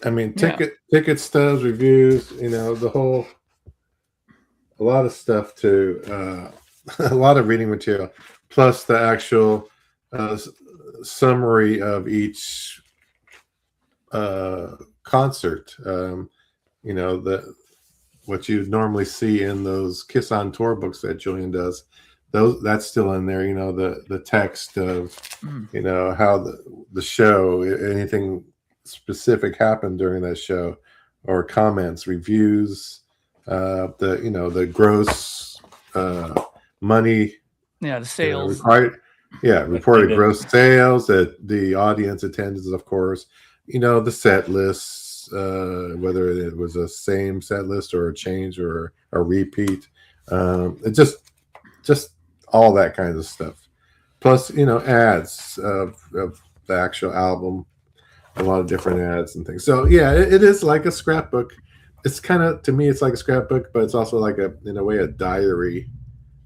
I mean, ticket stubs, reviews, you know, a lot of stuff to a lot of reading material, plus the actual summary of each concert. You know, what you normally see in those Kiss on Tour books that Julian does, that's still in there. You know, the text of you know, how the show, anything specific happened during that show, or comments, reviews. The gross money, the sales, reported gross sales, that the audience attendance, of course, you know, the set lists, whether it was a same set list or a change or a repeat, it just all that kind of stuff. plus ads of the actual album, a lot of different ads and things. So yeah, it is like a scrapbook. It's kind of, to me, it's like a scrapbook, but it's also like in a way a diary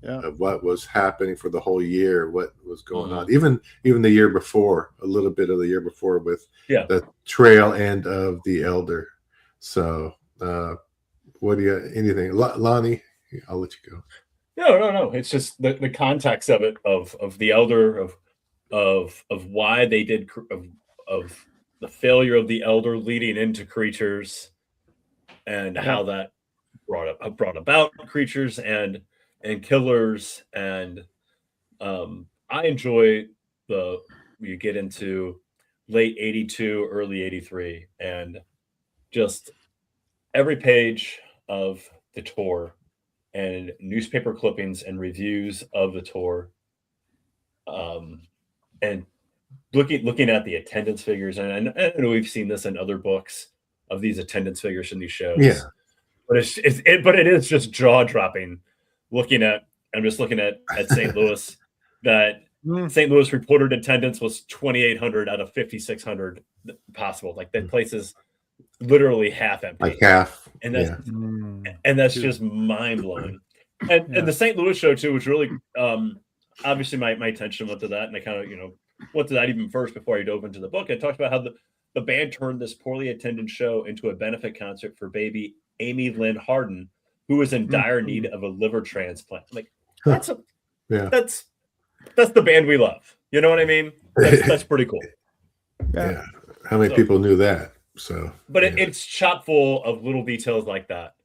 of what was happening for the whole year, what was going on, even the year before, a little bit of the year before with the trail end of the Elder. So what do you, anything, Lonnie? I'll let you go. No. It's just the context of it, of the Elder, of why they did, of the failure of the Elder leading into creatures, and how that brought about creatures and killers. And I enjoy you get into late 82, early 83, and just every page of the tour and newspaper clippings and reviews of the tour, and looking at the attendance figures. And I know we've seen this in other books of these attendance figures from these shows. But it is just jaw dropping I'm just looking at St. Louis, that St. Louis reported attendance was 2,800 out of 5,600 possible. Like, that place is literally half empty, like half, and that's just mind blowing. And the St. Louis show too was really, obviously my attention went to that, and I kind of went to that even first before I dove into the book. I talked about how the band turned this poorly attended show into a benefit concert for baby Amy Lynn Harden, who was in dire need of a liver transplant. Like, that's the band we love. You know what I mean? That's pretty cool. Yeah. How many people knew that? So, but it's chock full of little details like that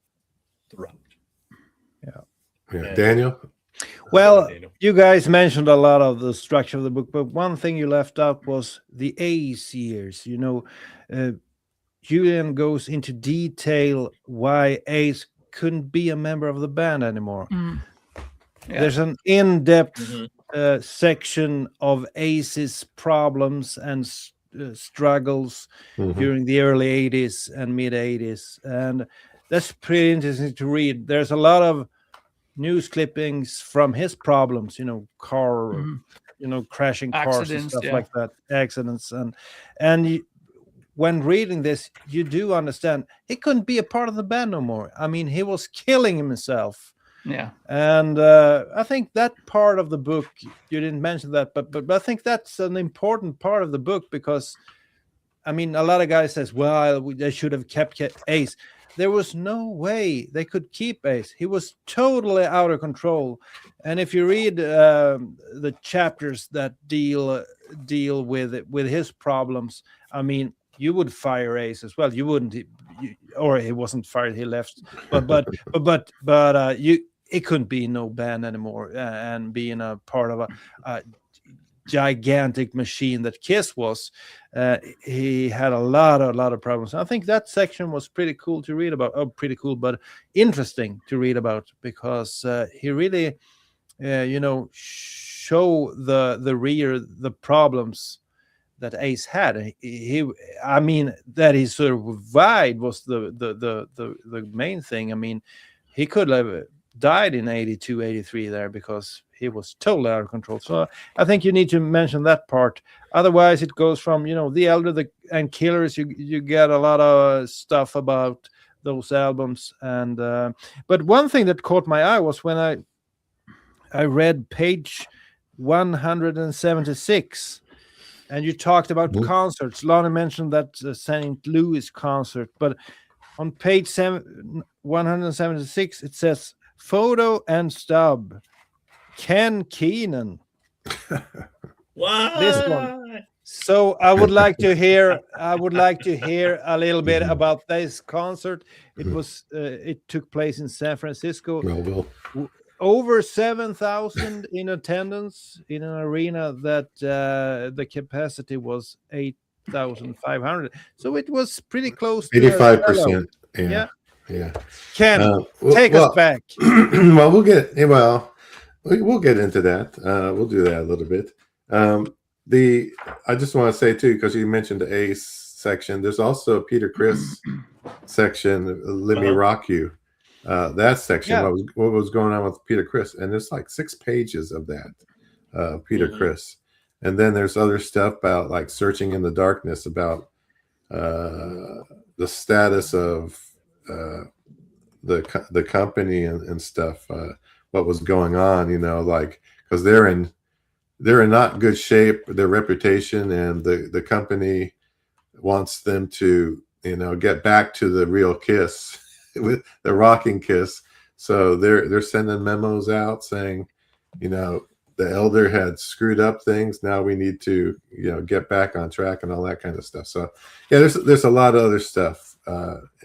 throughout. Yeah. Daniel? Well, you guys mentioned a lot of the structure of the book, but one thing you left out was the Ace years. Julian goes into detail why Ace couldn't be a member of the band anymore. There's an in-depth section of Ace's problems and struggles during the early 80s and mid 80s, and that's pretty interesting to read. There's a lot of news clippings from his problems, car, crashing cars Accidents, and stuff like that, accidents, and when reading this, you do understand he couldn't be a part of the band no more. I mean, he was killing himself. Yeah. And I think that part of the book, you didn't mention that, but I think that's an important part of the book, because, I mean, a lot of guys says, well, they should have kept Ace. There was no way they could keep Ace. He was totally out of control. And if you read the chapters that deal with his problems, I mean, you would fire Ace as well. You wouldn't, or he wasn't fired. He left. But it couldn't be no band anymore. And being a part of a gigantic machine that Kiss was, he had a lot of problems. I think that section was pretty cool to read about. Oh, pretty cool, but interesting to read about, because he really, show the problems that Ace had. I mean, that he survived was the main thing. I mean, he could have died in 82, 83 there, because he was totally out of control. So I think you need to mention that part. Otherwise, it goes from, the Elder and Killers. You get a lot of stuff about those albums. And but one thing that caught my eye was when I read page 176, and you talked about concerts. Lana mentioned that St. Louis concert, but on page 176 it says photo and stub, Ken Keenan. What? This one. So I would like to hear a little bit about this concert. It was it took place in San Francisco. Melville. Over 7,000 in attendance in an arena that the capacity was 8,500. So it was pretty close to 85%. Yeah. Ken, take us back. Well, we'll get into that. We'll do that a little bit. I just want to say too, because you mentioned the Ace section, there's also a Peter Criss section, Let Me Rock You. That section, what was going on with Peter Criss, and there's like 6 pages of that. Peter Criss. And then there's other stuff about like Searching in the Darkness, about the status of the company and stuff, what was going on, like, because they're in not good shape, their reputation, and the company wants them to get back to the real Kiss, with the rocking Kiss. So they're sending memos out saying, the elder had screwed up things. Now we need to, get back on track and all that kind of stuff. So yeah, there's a lot of other stuff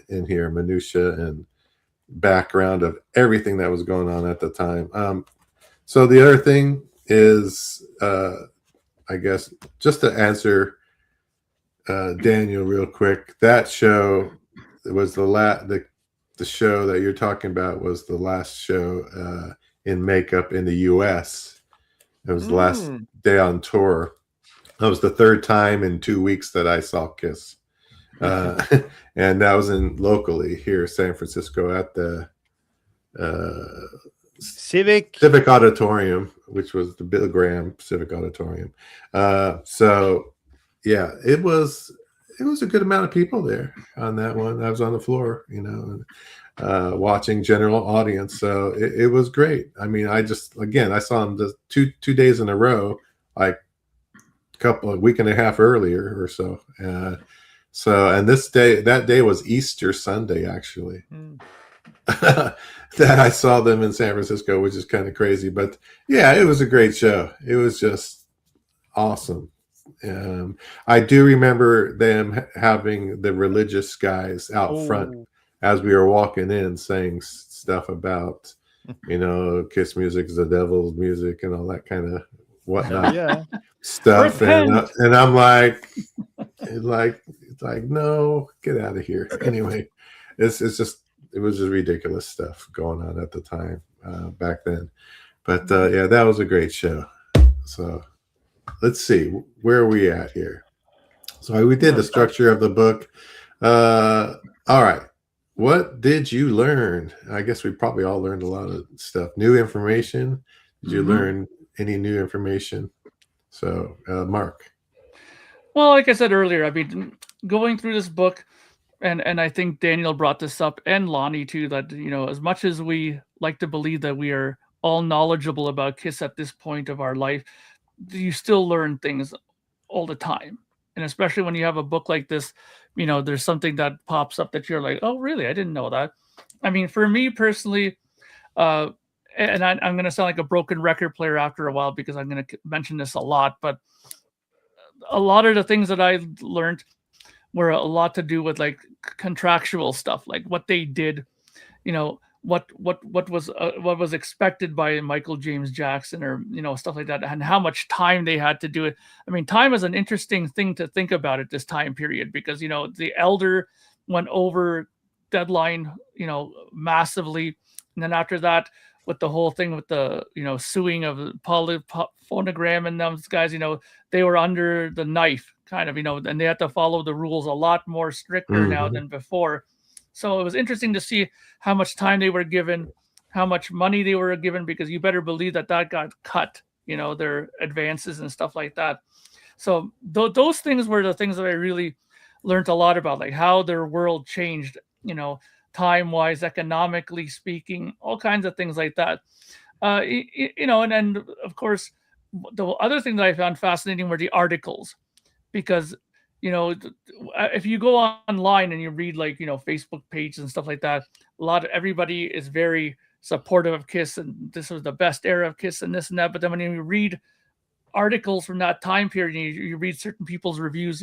in here, minutia and background of everything that was going on at the time. So the other thing is, I guess, just to answer Daniel real quick, that show was the show that you're talking about was the last show in makeup in the U.S. It was the last day on tour. That was the third time in 2 weeks that I saw Kiss. And that was locally here, San Francisco, at the Civic Auditorium, which was the Bill Graham Civic Auditorium. So yeah, it was a good amount of people there on that one. I was on the floor, watching general audience. So it was great. I mean, I saw him just two days in a row, like a week and a half earlier or so. And that day was Easter Sunday, actually. That I saw them in San Francisco, which is kind of crazy. But yeah, it was a great show. It was just awesome. I do remember them having the religious guys out front as we were walking in, saying stuff about, Kiss music is the devil's music and all that kind of whatnot stuff. And I'm like, no, get out of here. Anyway, it was just ridiculous stuff going on at the time back then. But yeah, that was a great show. So let's see, where are we at here? So we did the structure of the book. All right. What did you learn? I guess we probably all learned a lot of stuff. New information. Did you learn any new information? So, Mark. Well, like I said earlier, I've been going through this book, and I think Daniel brought this up, and Lonnie too, that, as much as we like to believe that we are all knowledgeable about Kiss at this point of our life, you still learn things all the time. And especially when you have a book like this, there's something that pops up that you're like, oh, really? I didn't know that. I mean, for me personally, and I'm going to sound like a broken record player after a while because I'm going to mention this a lot, but a lot of the things that I learned were a lot to do with like contractual stuff, like what they did, what was expected by Michael James Jackson, or stuff like that, and how much time they had to do it. I mean, time is an interesting thing to think about at this time period, because the elder went over deadline massively, and then after that, with the whole thing with the suing of Phonogram and those guys, they were under the knife kind of, and they had to follow the rules a lot more stricter now than before. So it was interesting to see how much time they were given, how much money they were given, because you better believe that got cut, their advances and stuff like that. So those things were the things that I really learned a lot about, like how their world changed, time-wise, economically speaking, all kinds of things like that. And then, of course, the other thing that I found fascinating were the articles, because if you go online and you read like Facebook pages and stuff like that, everybody is very supportive of Kiss, and this was the best era of Kiss and this and that. But then when you read articles from that time period, you read certain people's reviews,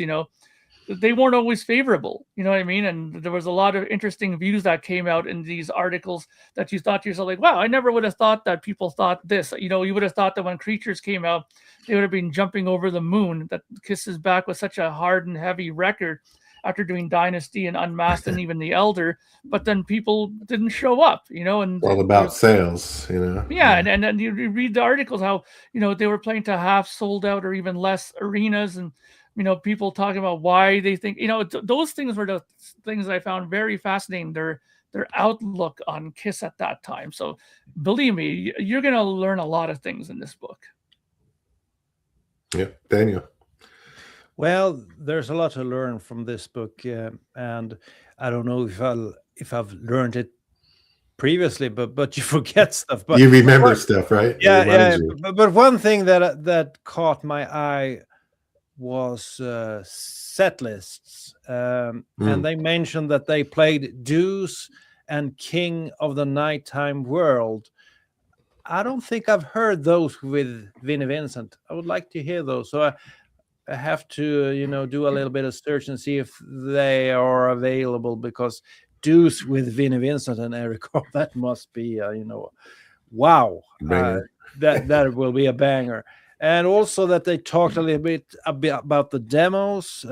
they weren't always favorable, you know what I mean? And there was a lot of interesting views that came out in these articles that you thought to yourself, like, wow, I never would have thought that people thought this. You would have thought that when Creatures came out, they would have been jumping over the moon, that Kiss is back with such a hard and heavy record after doing Dynasty and Unmasked and even The Elder. But then people didn't show up, and all about sales, Yeah, and then you read the articles how, they were playing to half sold out or even less arenas, and people talking about why they think, those things were the things I found very fascinating, their outlook on Kiss at that time. So believe me, you're going to learn a lot of things in this book. Yeah, Daniel. Well, there's a lot to learn from this book, and I don't know if I've learned it previously, but you forget stuff. But you remember stuff, right? Yeah. But one thing that caught my eye was set lists, and they mentioned that they played Deuce and King of the Nighttime World. I don't think I've heard those with Vinnie Vincent. I would like to hear those. So I have to, do a little bit of search and see if they are available, because Deuce with Vinnie Vincent and Eric, that must be, wow. That will be a banger. And also that they talked a little bit about the demos.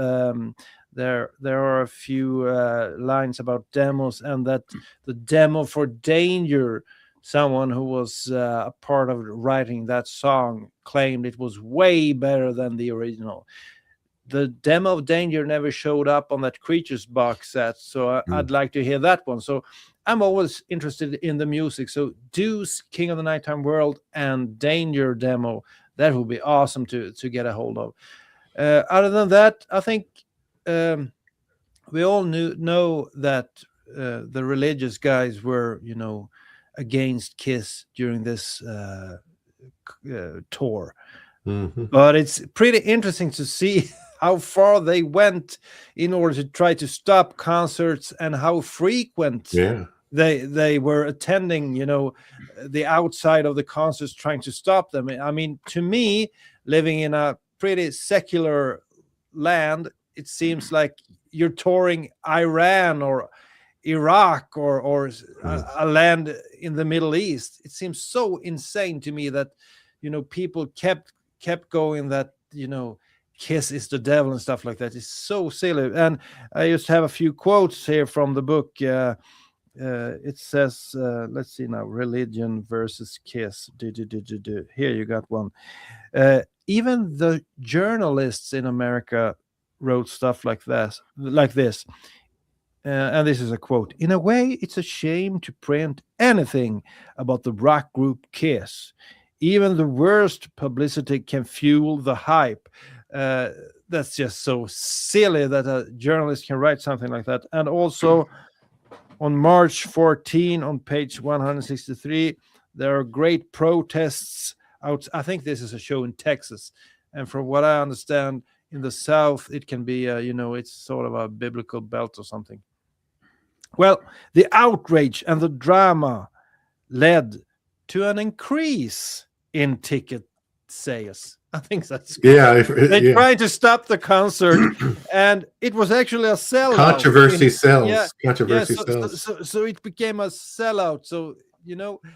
There are a few lines about demos, and that the demo for Danger, someone who was a part of writing that song, claimed it was way better than the original. The demo of Danger never showed up on that Creatures box set, so I'd like to hear that one. So I'm always interested in the music. So Deuce, King of the Nighttime World, and Danger demo, that would be awesome to get a hold of. Other than that, I think we all know that the religious guys were, against Kiss during this tour. But it's pretty interesting to see how far they went in order to try to stop concerts, and how frequent they were attending, the outside of the concerts, trying to stop them. I mean, to me, living in a pretty secular land, it seems like you're touring Iran or Iraq or a land in the Middle East. It seems so insane to me that, people kept going, that, Kiss is the devil and stuff like that. It's so silly. And I just have a few quotes here from the book. It says, let's see now, religion versus Kiss. Here you got one. Even the journalists in America wrote stuff like this. And this is a quote. In a way, it's a shame to print anything about the rock group Kiss. Even the worst publicity can fuel the hype. That's just so silly that a journalist can write something like that. And also on March 14, on page 163, there are great protests out. I think this is a show in Texas. And from what I understand, in the South, it can be, it's sort of a biblical belt or something. Well, the outrage and the drama led to an increase in ticket sales. I think that's good. Yeah. They tried to stop the concert, and it was actually a sellout. Controversy sells. Controversy sells. So it became a sellout. So,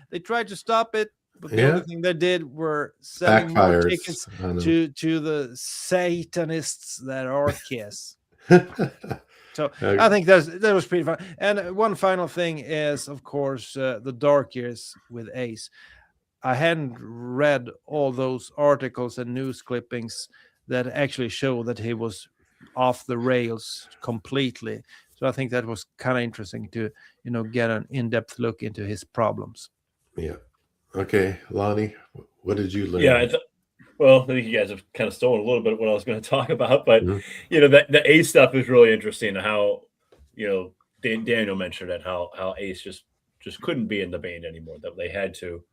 they tried to stop it, but the only thing they did were selling more tickets to the Satanists that are Kiss. So I think that was pretty fun. And one final thing is, of course, the dark years with Ace. I hadn't read all those articles and news clippings that actually show that he was off the rails completely. So I think that was kind of interesting to, get an in-depth look into his problems. Yeah. Okay, Lonnie, what did you learn? Yeah, well, I think you guys have kind of stolen a little bit of what I was going to talk about, but the Ace stuff is really interesting. How Daniel mentioned it, how Ace just couldn't be in the band anymore. That they had to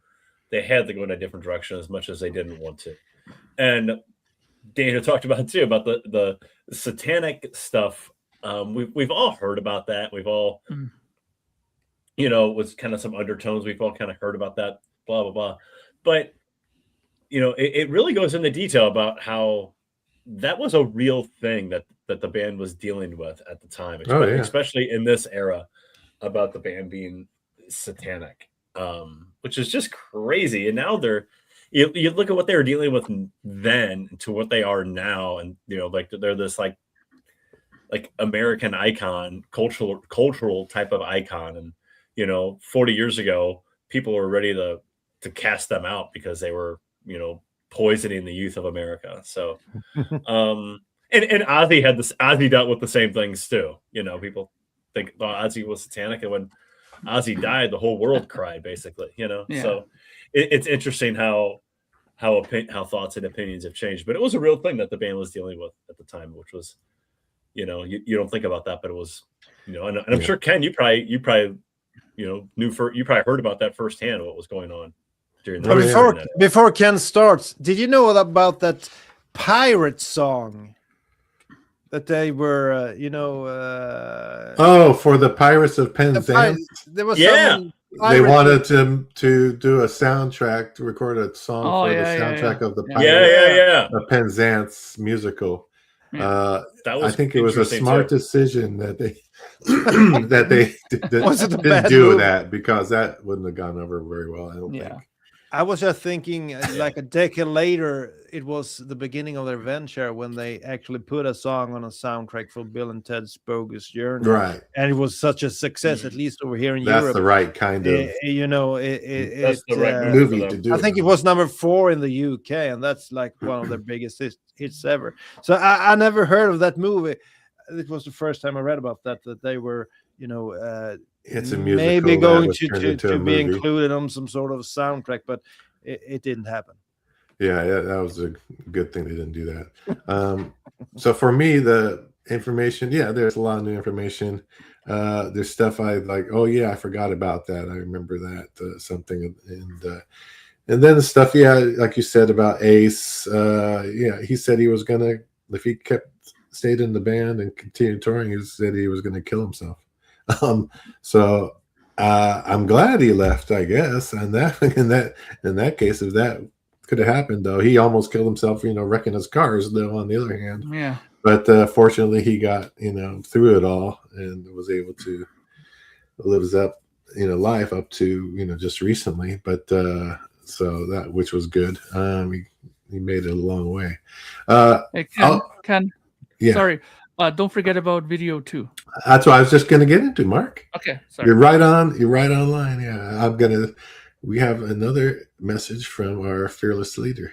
go in a different direction as much as they didn't want to. And Daniel talked about it too, about the satanic stuff. We've all heard about that. We've all, with kind of some undertones, we've all kind of heard about that. Blah blah blah. But it really goes into detail about how that was a real thing that the band was dealing with at the time, especially in this era, about the band being satanic, which is just crazy. And now you look at what they were dealing with then to what they are now, and they're this like American icon, cultural type of icon, and 40 years ago, people were ready to cast them out because they were poisoning the youth of America. So, and Ozzy dealt with the same things too. People think Ozzy was satanic, and when Ozzy died, the whole world cried, basically. So it's interesting how how thoughts and opinions have changed. But it was a real thing that the band was dealing with at the time, which was, you don't think about that, but it was, and I'm sure, Ken, you probably you probably heard about that firsthand, what was going on during that. Before Ken starts, did you know about that pirate song that they were, for the Pirates of Penzance? There was they wanted to do a soundtrack, to record a song for the soundtrack of the Pirates of Penzance musical. I think it was a smart decision that they didn't do that, because that wouldn't have gone over very well, I don't think. I was just thinking, like a decade later, it was the beginning of their venture when they actually put a song on a soundtrack for Bill and Ted's Bogus Journey, right? And it was such a success, at least over here in That's Europe. That's the right kind of, that's the right movie to do. I think it was number 4 in the UK, and that's like one of their biggest hits ever. So I never heard of that movie. It was the first time I read about that they were, it's a musical, maybe going to be movie. included on some sort of soundtrack, but it didn't happen. Yeah, that was a good thing they didn't do that. So for me, the information, there's a lot of new information. There's stuff I like. Oh yeah, I forgot about that. I remember that something, and then the stuff, like you said about Ace. He said he was gonna, if he stayed in the band and continued touring, he said he was gonna kill himself. So I'm glad he left, I guess. And that in that case, if that could have happened, though, he almost killed himself, wrecking his cars, though, on the other hand. Yeah. But fortunately, he got, through it all and was able to live up, life up to, just recently. But so that, which was good. He made it a long way. Hey, Ken. Yeah. Sorry. Don't forget about video too. That's what I was just going to get into, Mark. Okay, sorry. You're right online. Yeah, we have another message from our fearless leader.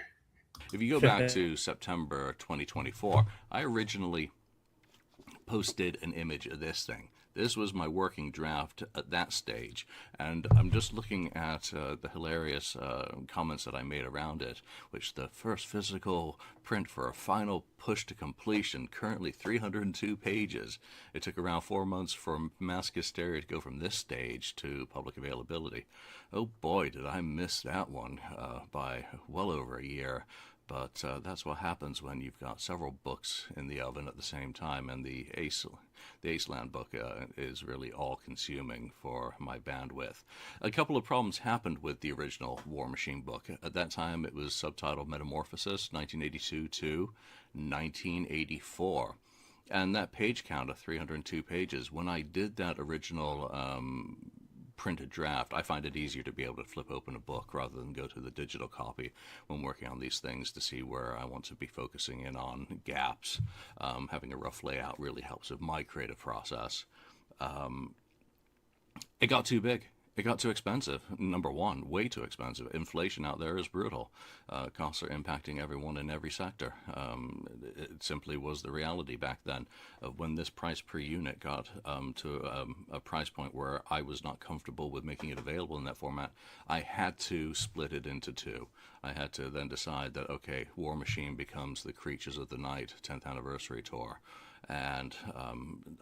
If you go back to September 2024, I originally posted an image of this thing. This was my working draft at that stage, and I'm just looking at the hilarious comments that I made around it, which the first physical print for a final push to completion, currently 302 pages. It took around 4 months for Mass Hysteria to go from this stage to public availability. Oh boy, did I miss that one by well over a year. But that's what happens when you've got several books in the oven at the same time, and the Aceland book is really all-consuming for my bandwidth. A couple of problems happened with the original War Machine book. At that time, it was subtitled Metamorphosis, 1982 to 1984. And that page count of 302 pages, when I did that original printed draft, I find it easier to be able to flip open a book rather than go to the digital copy when working on these things to see where I want to be focusing in on gaps. Having a rough layout really helps with my creative process. It got too big. It got too expensive. Number one, way too expensive. Inflation out there is brutal. Costs are impacting everyone in every sector. It simply was the reality back then. When this price per unit got to a price point where I was not comfortable with making it available in that format, I had to split it into two. I had to then decide that, okay, War Machine becomes the Creatures of the Night 10th Anniversary Tour. And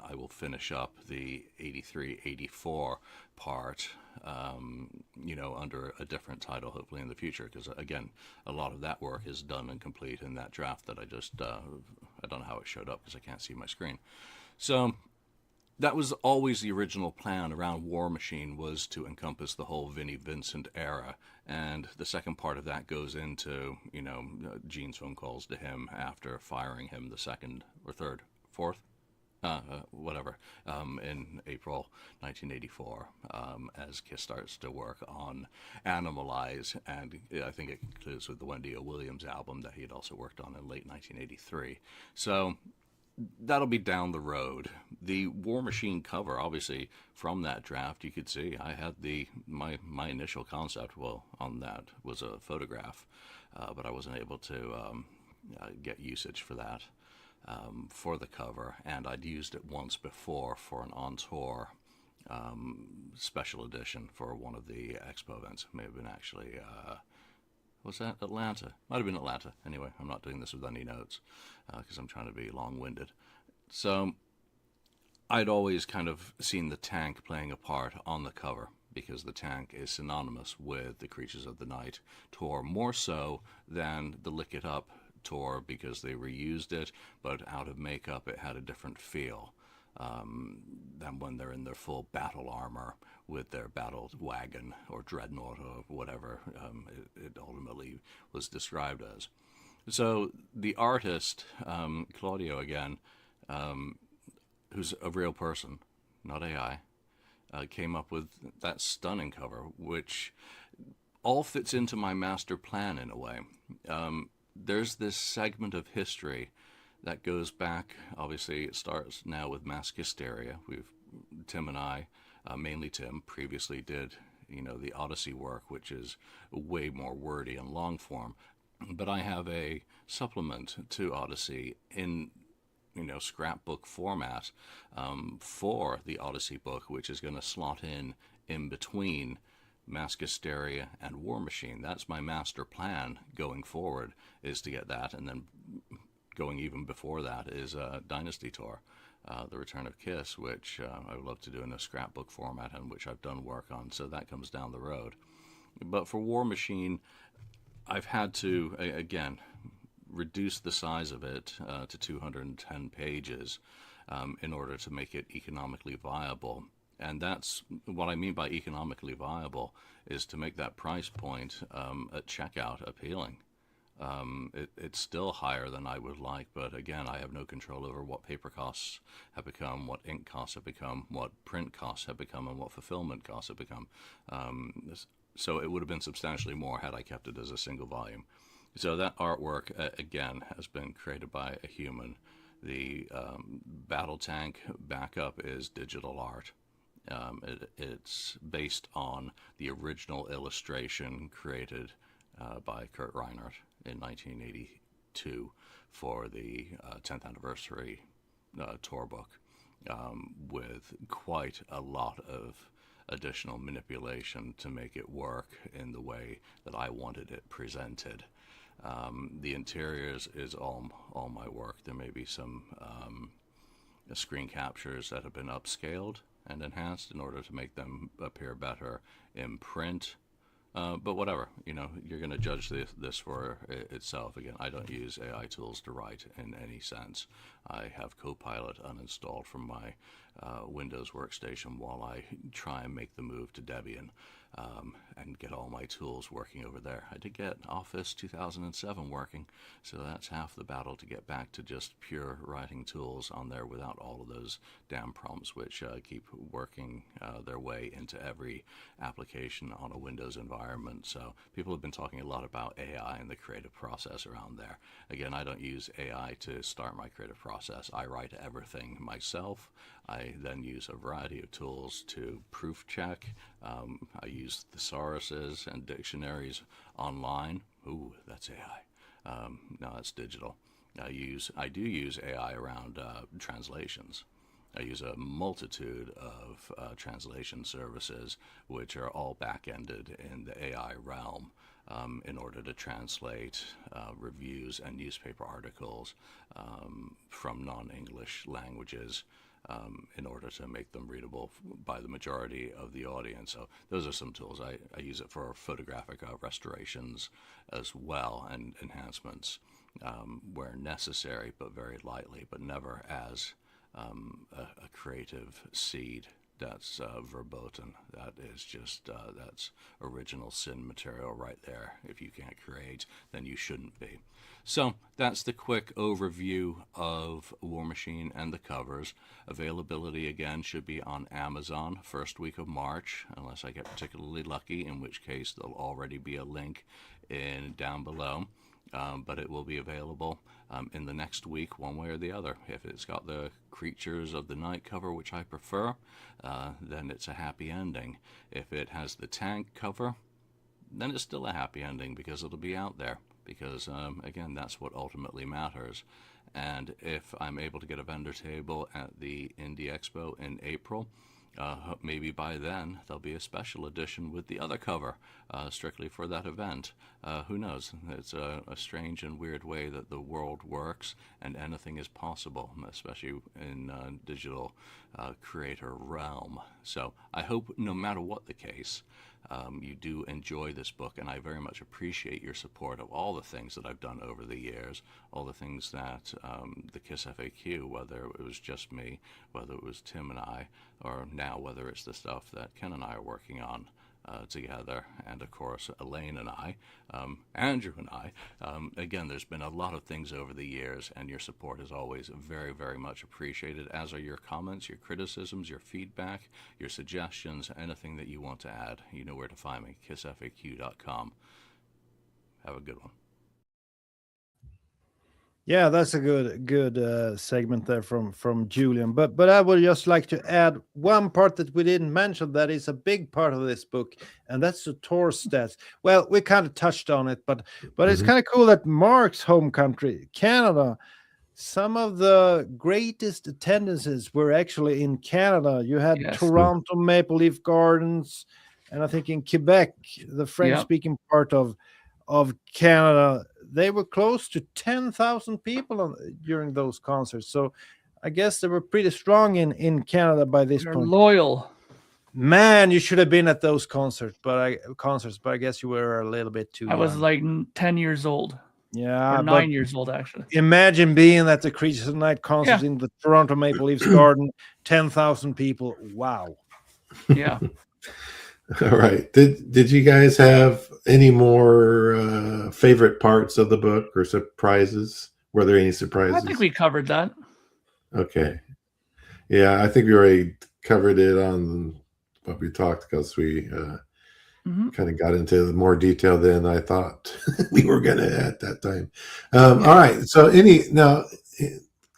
I will finish up the 83-84 part, under a different title, hopefully in the future, because again, a lot of that work is done and complete in that draft that I just, I don't know how it showed up because I can't see my screen. So that was always the original plan around War Machine, was to encompass the whole Vinnie Vincent era. And the second part of that goes into, Gene's phone calls to him after firing him the second or third, fourth, in April 1984, as KISS starts to work on Animalize, and I think it concludes with the Wendy O. Williams album that he had also worked on in late 1983. So that'll be down the road. The War Machine cover, obviously, from that draft, you could see I had my initial concept, on that was a photograph, but I wasn't able to get usage for that. For the cover, and I'd used it once before for an on-tour special edition for one of the expo events. It may have been actually Was that Atlanta? Might have been Atlanta. Anyway, I'm not doing this with any notes because I'm trying to be long-winded. So I'd always kind of seen the tank playing a part on the cover because the tank is synonymous with the Creatures of the Night tour, more so than the Lick It Up tour because they reused it, but out of makeup it had a different feel than when they're in their full battle armor with their battle wagon or dreadnought or whatever it ultimately was described as. So the artist, Claudio again, who's a real person, not AI, came up with that stunning cover, which all fits into my master plan in a way. There's this segment of history that goes back, obviously it starts now with mass hysteria. Tim and I, mainly Tim, previously did, the Odyssey work, which is way more wordy and long form. But I have a supplement to Odyssey in scrapbook format for the Odyssey book, which is going to slot in between Mass Hysteria and War Machine. That's my master plan going forward, is to get that, and then going even before that is Dynasty Tour, The Return of Kiss, which I would love to do in a scrapbook format and which I've done work on, so that comes down the road. But for War Machine, I've had to, again, reduce the size of it to 210 pages in order to make it economically viable. And that's what I mean by economically viable, is to make that price point at checkout appealing. It's still higher than I would like, but again, I have no control over what paper costs have become, what ink costs have become, what print costs have become, and what fulfillment costs have become. So it would have been substantially more had I kept it as a single volume. So that artwork, again, has been created by a human. The battle tank backup is digital art. It's based on the original illustration created by Kurt Reinhardt in 1982 for the 10th anniversary tour book, with quite a lot of additional manipulation to make it work in the way that I wanted it presented. The interiors is all my work. There may be some screen captures that have been upscaled and enhanced in order to make them appear better in print. But whatever, you're going to judge this for itself. Again, I don't use AI tools to write in any sense. I have Copilot uninstalled from my Windows workstation while I try and make the move to Debian and get all my tools working over there. I did get Office 2007 working, so that's half the battle to get back to just pure writing tools on there without all of those damn prompts which keep working their way into every application on a Windows environment. So people have been talking a lot about AI and the creative process around there. Again, I don't use AI to start my creative process. I write everything myself. I then use a variety of tools to proof check. I use thesauruses and dictionaries online. Ooh, that's AI. No, that's digital. I do use AI around translations. I use a multitude of translation services, which are all back-ended in the AI realm, in order to translate reviews and newspaper articles from non-English languages, in order to make them readable by the majority of the audience. So those are some tools. I use it for photographic restorations as well, and enhancements where necessary, but very lightly, but never as a creative seed that's verboten. That is just, that's original sin material right there. If you can't create, then you shouldn't be. So that's the quick overview of War Machine and the covers. Availability, again, should be on Amazon first week of March, unless I get particularly lucky, in which case there'll already be a link down below. But it will be available in the next week, one way or the other. If it's got the Creatures of the Night cover, which I prefer, then it's a happy ending. If it has the tank cover, then it's still a happy ending because it'll be out there. Because, again, that's what ultimately matters. And if I'm able to get a vendor table at the Indie Expo in April, Maybe by then there'll be a special edition with the other cover, strictly for that event. Who knows? It's a strange and weird way that the world works, and anything is possible, especially in digital creator realm. So I hope no matter what the case, you do enjoy this book, and I very much appreciate your support of all the things that I've done over the years, all the things that the KissFAQ, whether it was just me, whether it was Tim and I, or now whether it's the stuff that Ken and I are working on together, and of course Elaine and I, Andrew and I. Again, there's been a lot of things over the years, and your support is always very, very much appreciated, as are your comments, your criticisms, your feedback, your suggestions, anything that you want to add. You know where to find me, KissFAQ.com. Have a good one. Yeah, that's a good segment there from Julian. But I would just like to add one part that we didn't mention that is a big part of this book, and that's the tour stats. Well, we kind of touched on it, but it's kind of cool that Mark's home country, Canada, some of the greatest attendances were actually in Canada. You had Toronto Maple Leaf Gardens, and I think in Quebec, the French-speaking part of Canada, they were close to 10,000 people during those concerts. So I guess they were pretty strong in Canada by this point. Loyal. Man, you should have been at those concerts, but I guess you were a little bit too young. I was like 10 years old. Yeah, or 9 years old, actually. Imagine being at the Creatures of the Night concert in the Toronto Maple Leafs Garden, 10,000 people. Wow. Yeah. All right. Did you guys have any more favorite parts of the book or surprises? Were there any surprises? I think we covered that. Okay. Yeah, I think we already covered it on what we talked, because we kind of got into more detail than I thought we were going to at that time. All right. So now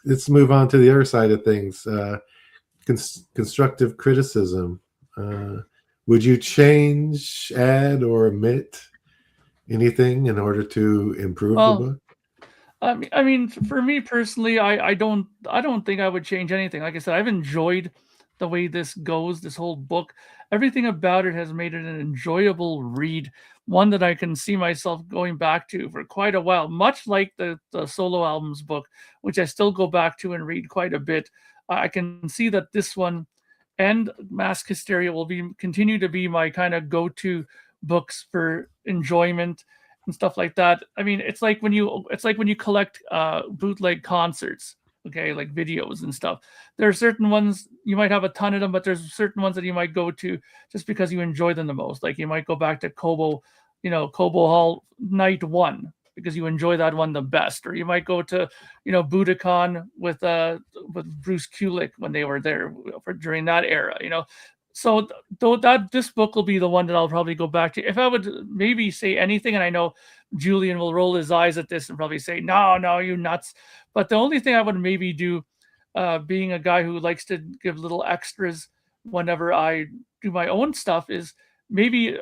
let's move on to the other side of things. Constructive criticism. Would you change, add, or omit anything in order to improve the book? I mean, for me personally, I don't think I would change anything. Like I said, I've enjoyed the way this goes, this whole book. Everything about it has made it an enjoyable read, one that I can see myself going back to for quite a while, much like the solo albums book, which I still go back to and read quite a bit. I can see that this one and Mask Hysteria will continue to be my kind of go-to books for enjoyment and stuff like that. I mean, it's like when you collect bootleg concerts, okay, like videos and stuff. There are certain ones you might have a ton of them, but there's certain ones that you might go to just because you enjoy them the most. Like you might go back to Cobo Hall Night 1 because you enjoy that one the best, or you might go to Budokan with Bruce Kulick when they were there during that era. So this book will be the one that I'll probably go back to. If I would maybe say anything, and I know Julian will roll his eyes at this and probably say, no, you nuts. But the only thing I would maybe do, being a guy who likes to give little extras whenever I do my own stuff, is maybe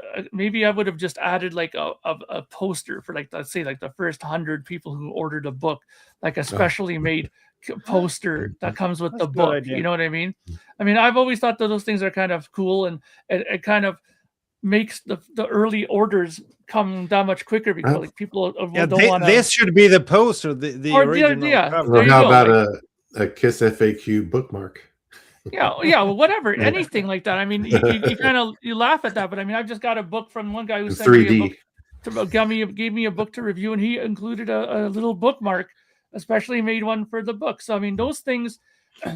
I would have just added like a poster for, like, let's say, like the first 100 people who ordered a book, like a specially made poster that comes with the book. You know what I mean? I mean, I've always thought that those things are kind of cool, and it kind of makes the early orders come that much quicker because like people don't want to. This should be the poster, the original cover. Or how about a KissFAQ bookmark? Well, whatever, anything like that. I mean, you kind of laugh at that, but I mean, I've just got a book from one guy who sent 3D. me a book, gave me a book to review, and he included a little bookmark, especially made one for the book. So I mean, those things,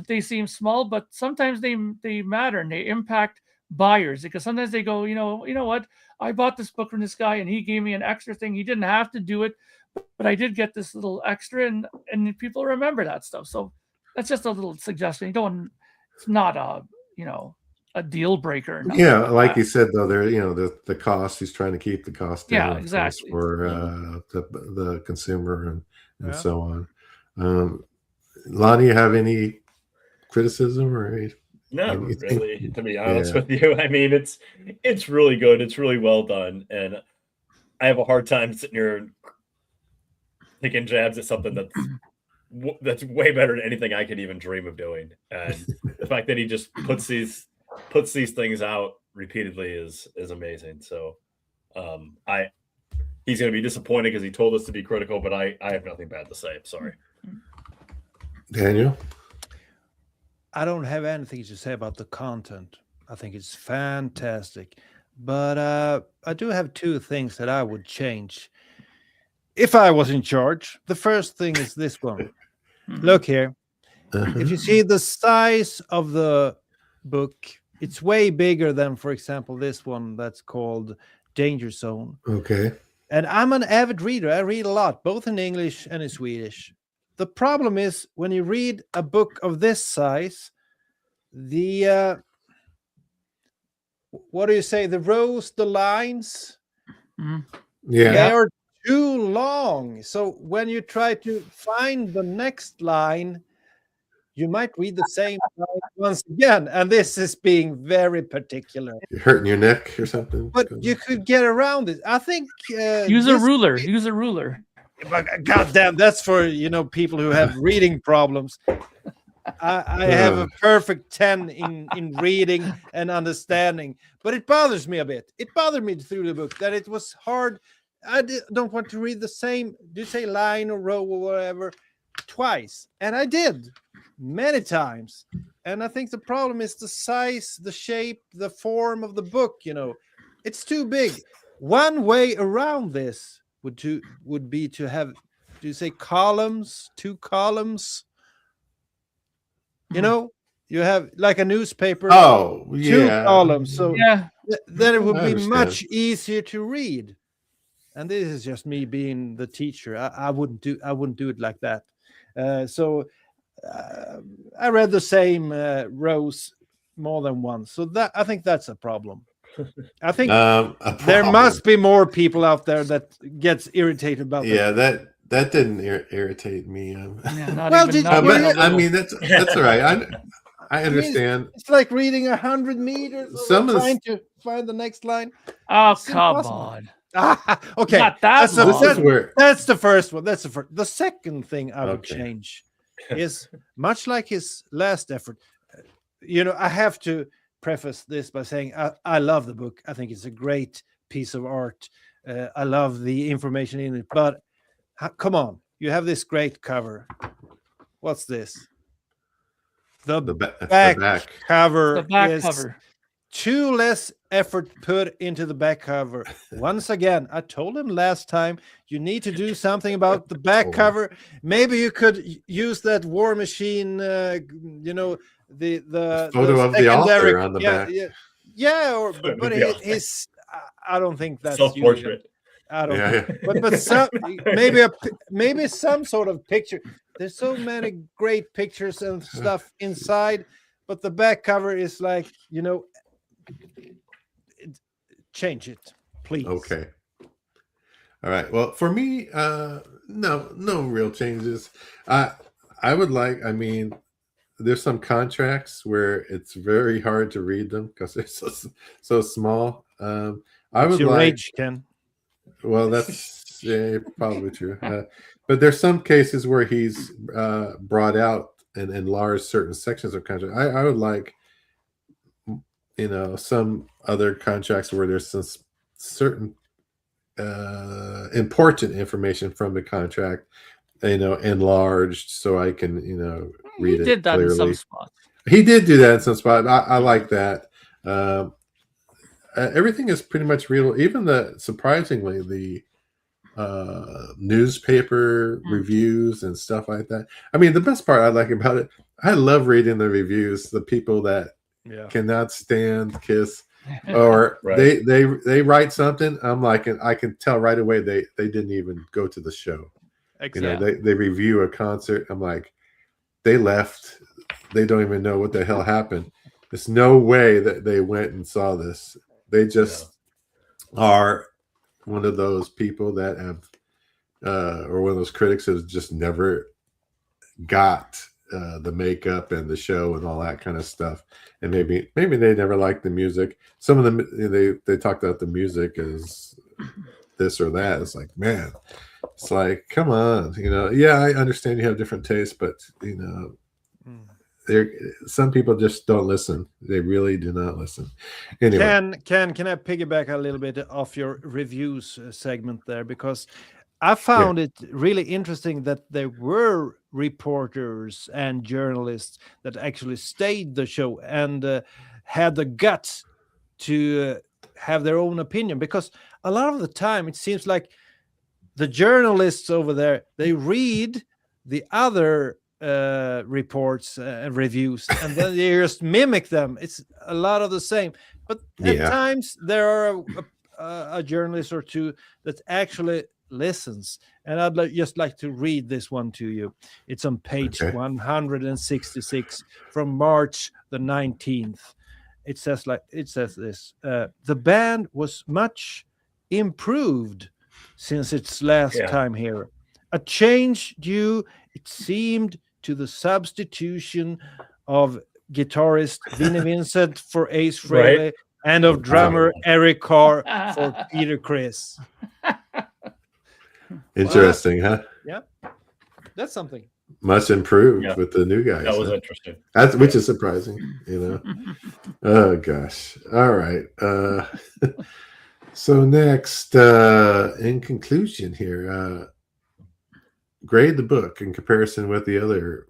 they seem small, but sometimes they matter and they impact buyers, because sometimes they go, you know what, I bought this book from this guy and he gave me an extra thing. He didn't have to do it, but I did get this little extra, and people remember that stuff. So that's just a little suggestion. It's not a deal breaker. Yeah, like you said, though, there, the cost. He's trying to keep the cost down. Yeah, exactly. For the consumer and so on. Lonnie, you have any criticism or? No, really, to be honest with you. I mean, it's really good. It's really well done, and I have a hard time sitting here taking jabs at something that's way better than anything I could even dream of doing. And the fact that he just puts these puts these things out repeatedly is amazing. So he's going to be disappointed because he told us to be critical, but I have nothing bad to say. I'm sorry. Daniel? I don't have anything to say about the content. I think it's fantastic. But I do have two things that I would change if I was in charge. The first thing is this one. Look here. If you see the size of the book, it's way bigger than, for example, this one that's called Danger Zone. Okay. And I'm an avid reader. I read a lot, both in English and in Swedish. The problem is when you read a book of this size, the what do you say? The rows, the lines, Yeah, they are too long. So when you try to find the next line, you might read the same line once again. And this is being very particular. you're hurting your neck or something. But you could get around it. I think Use a ruler. Use a ruler. God damn, that's for people who have reading problems. I have a perfect 10 in reading and understanding, but it bothers me a bit. It bothered me through the book that it was hard. I don't want to read the same, do you say line or row or whatever, twice. And I did many times. And I think the problem is the size, the shape, the form of the book, it's too big. One way around this would be to have, do you say columns, 2 columns? You have like a newspaper. Oh, 2 yeah. columns. So Yeah. then it would I be understand. much easier to read. And this is just me being the teacher. I wouldn't do it like that. So I read the same rows more than once. So that I think that's a problem. I think there must be more people out there that gets irritated about that. Yeah, that didn't irritate me. I mean, that's all right. I understand. It's like reading 100 meters. Trying to find the next line. Oh, It's come impossible. on. Okay. Not that long. That's the first one. That's the first. The second thing I would Okay. change is much like his last effort. I have to preface this by saying I love the book. I think it's a great piece of art. I love the information in it. But come on, you have this great cover. What's this? The back cover The back is cover. too less effort put into the back cover. Once again, I told him last time you need to do something about the back cover. Maybe you could use that War Machine, the photo of the author on the back. Yeah, but his I don't think that's self-portrait. I don't Yeah, think. But some, maybe some sort of picture. There's so many great pictures and stuff inside, but the back cover is like, change it, please. Okay. All right. Well, for me, no real changes. I would like. I mean, there's some contracts where it's very hard to read them because they're so small. I would your like. age, Ken. Well, that's probably true. But there's some cases where he's brought out and enlarged certain sections of contract. I would like, some other contracts where there's some certain important information from the contract, enlarged so I can, read it. He did that clearly. in some spots. He did do that in some spot. I like that. Everything is pretty much readable. Even surprisingly, the newspaper reviews and stuff like that. I mean, the best part I like about it, I love reading the reviews. The people that cannot stand Kiss, or Right. they write something. I'm like, I can tell right away they didn't even go to the show. Exactly. They review a concert. I'm like, they left. They don't even know what the hell happened. There's no way that they went and saw this. They just are one of those people that have, or one of those critics that just never got the makeup and the show and all that kind of stuff. And maybe they never liked the music. Some of them, they talked about the music as this or that. It's like, man, it's like, come on, I understand you have different tastes, but some people just don't listen. They really do not listen. Anyway, Can I piggyback a little bit off your reviews segment there, because I found it really interesting that there were reporters and journalists that actually stayed the show and had the guts to have their own opinion, because a lot of the time it seems like the journalists over there, they read the other reports and reviews and then they just mimic them. It's a lot of the same, but at times there are a journalist or two that actually listens, and I'd just like to read this one to you. It's on page 166 from March the 19th. It says this: the band was much improved since its last time here. A change due, it seemed, to the substitution of guitarist Vinnie Vincent for Ace Frehley and of drummer Eric Carr for Peter Criss. Interesting, huh? Yeah, that's something. Much improved with the new guys. That was interesting. Which is surprising, Oh gosh. All right. So next, in conclusion here, grade the book in comparison with the other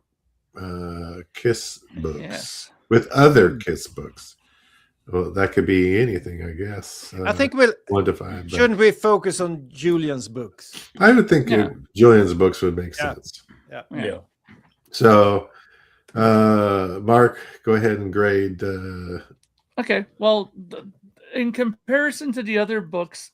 KISS books. With other KISS books. Well, that could be anything, I guess. I think we'll 1 to 5. Shouldn't we focus on Julian's books? I would think Julian's books would make sense. Yeah. So, Mark, go ahead and grade. Okay. Well, in comparison to the other books,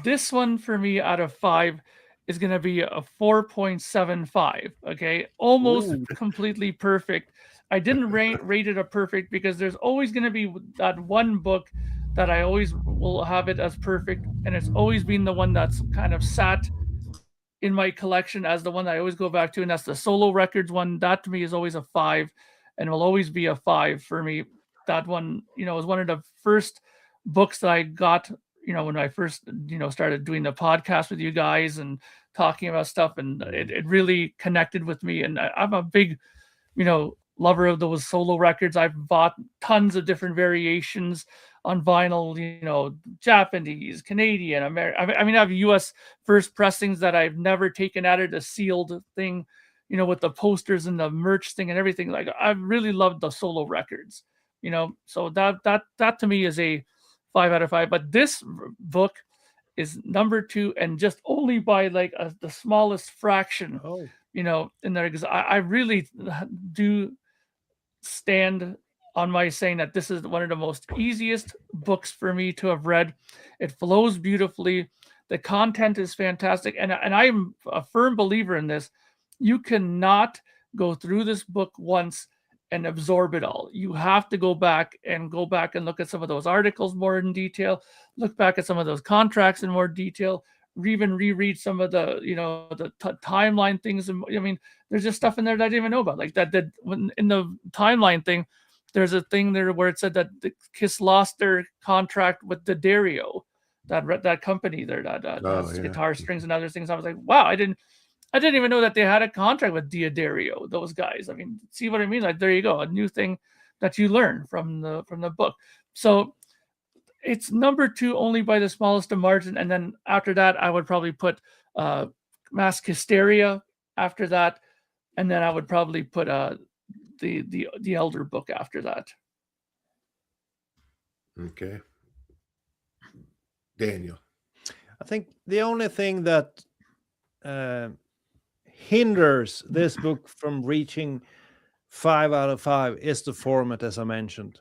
this one for me out of 5 is going to be a 4.75. Okay, almost completely perfect. I didn't rate it a perfect because there's always going to be that one book that I always will have it as perfect, and it's always been the one that's kind of sat in my collection as the one I always go back to, and that's the Solo Records one. That to me is always a 5, and will always be a 5 for me. That one, was one of the first books that I got, when I first, started doing the podcast with you guys and talking about stuff, and it really connected with me. And I'm a big, lover of those Solo Records. I've bought tons of different variations on vinyl, Japanese, Canadian, American. I have US first pressings that I've never taken out of the sealed thing, with the posters and the merch thing and everything. Like, I really loved the Solo Records, so that to me is a 5 out of 5. But this book is number 2, and just only by like the smallest fraction, in there, because I really do stand on my saying that this is one of the most easiest books for me to have read. It flows beautifully. The content is fantastic. And I'm a firm believer in this. You cannot go through this book once and absorb it all. You have to go back and look at some of those articles more in detail, look back at some of those contracts in more detail, even reread some of the, the timeline things. And there's just stuff in there that I didn't even know about. Like that when in the timeline thing, there's a thing there where it said that the KISS lost their contract with the Dario, that company there that does guitar strings and other things. I was like, wow, I didn't even know that they had a contract with Dario, those guys. See what I mean? Like, there you go, a new thing that you learn from the book. So it's number 2 only by the smallest of margin, and then after that, I would probably put Mask Hysteria after that, and then I would probably put the Elder book after that. Okay, Daniel. I think the only thing that hinders this book from reaching 5 out of 5 is the format, as I mentioned.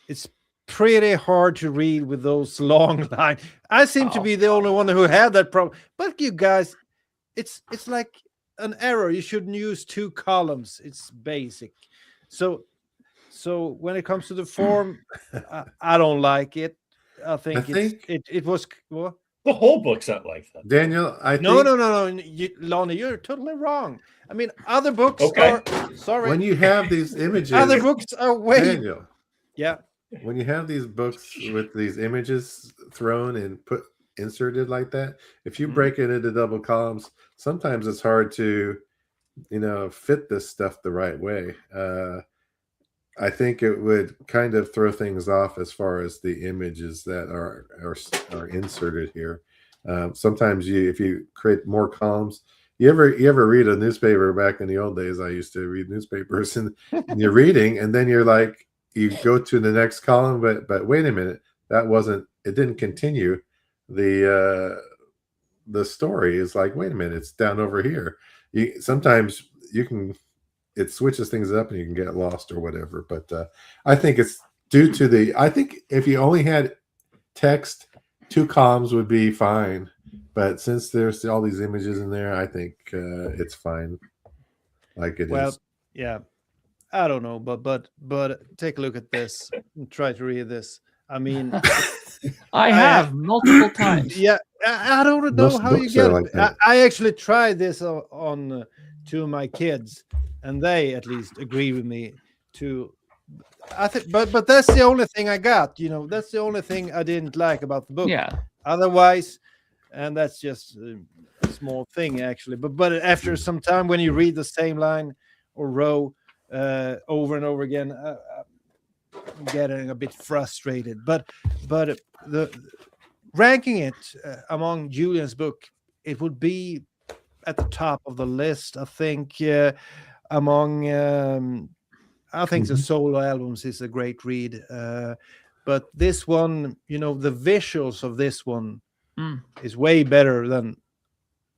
It's pretty hard to read with those long lines. I seem to be the only one who had that problem. But you guys, it's like an error. You shouldn't use 2 columns. It's basic. So when it comes to the form, I don't like it. I think it was well, the whole book's not like that. Daniel, No. Lonnie, you're totally wrong. Other books are sorry. When you have these images, other books are way. Daniel. Yeah. When you have these books with these images thrown and inserted like that, if you break it into double columns, sometimes it's hard to fit this stuff the right way. I think it would kind of throw things off as far as the images that are inserted here. Sometimes if you create more columns, you ever read a newspaper back in the old days? I used to read newspapers, and you're reading, and then you're like, you go to the next column, but wait a minute, it didn't continue. The story is like, wait a minute, it's down over here. Sometimes it switches things up and you can get lost or whatever. But I think it's due to I think if you only had text, 2 columns would be fine. But since there's all these images in there, I think it's fine like it is. Well, yeah, I don't know, but take a look at this and try to read this. I mean, I have multiple times. Yeah, I don't know Most how you books get are it. like that. I actually tried this on 2 of my kids, and they at least agree with me. I think, but that's the only thing I got. That's the only thing I didn't like about the book. Yeah. Otherwise, and that's just a small thing actually. But after some time, when you read the same line or row over and over again, I'm getting a bit frustrated. But the ranking it among Julian's book, it would be at the top of the list. I think among I think the solo albums is a great read. But this one, the visuals of this one is way better than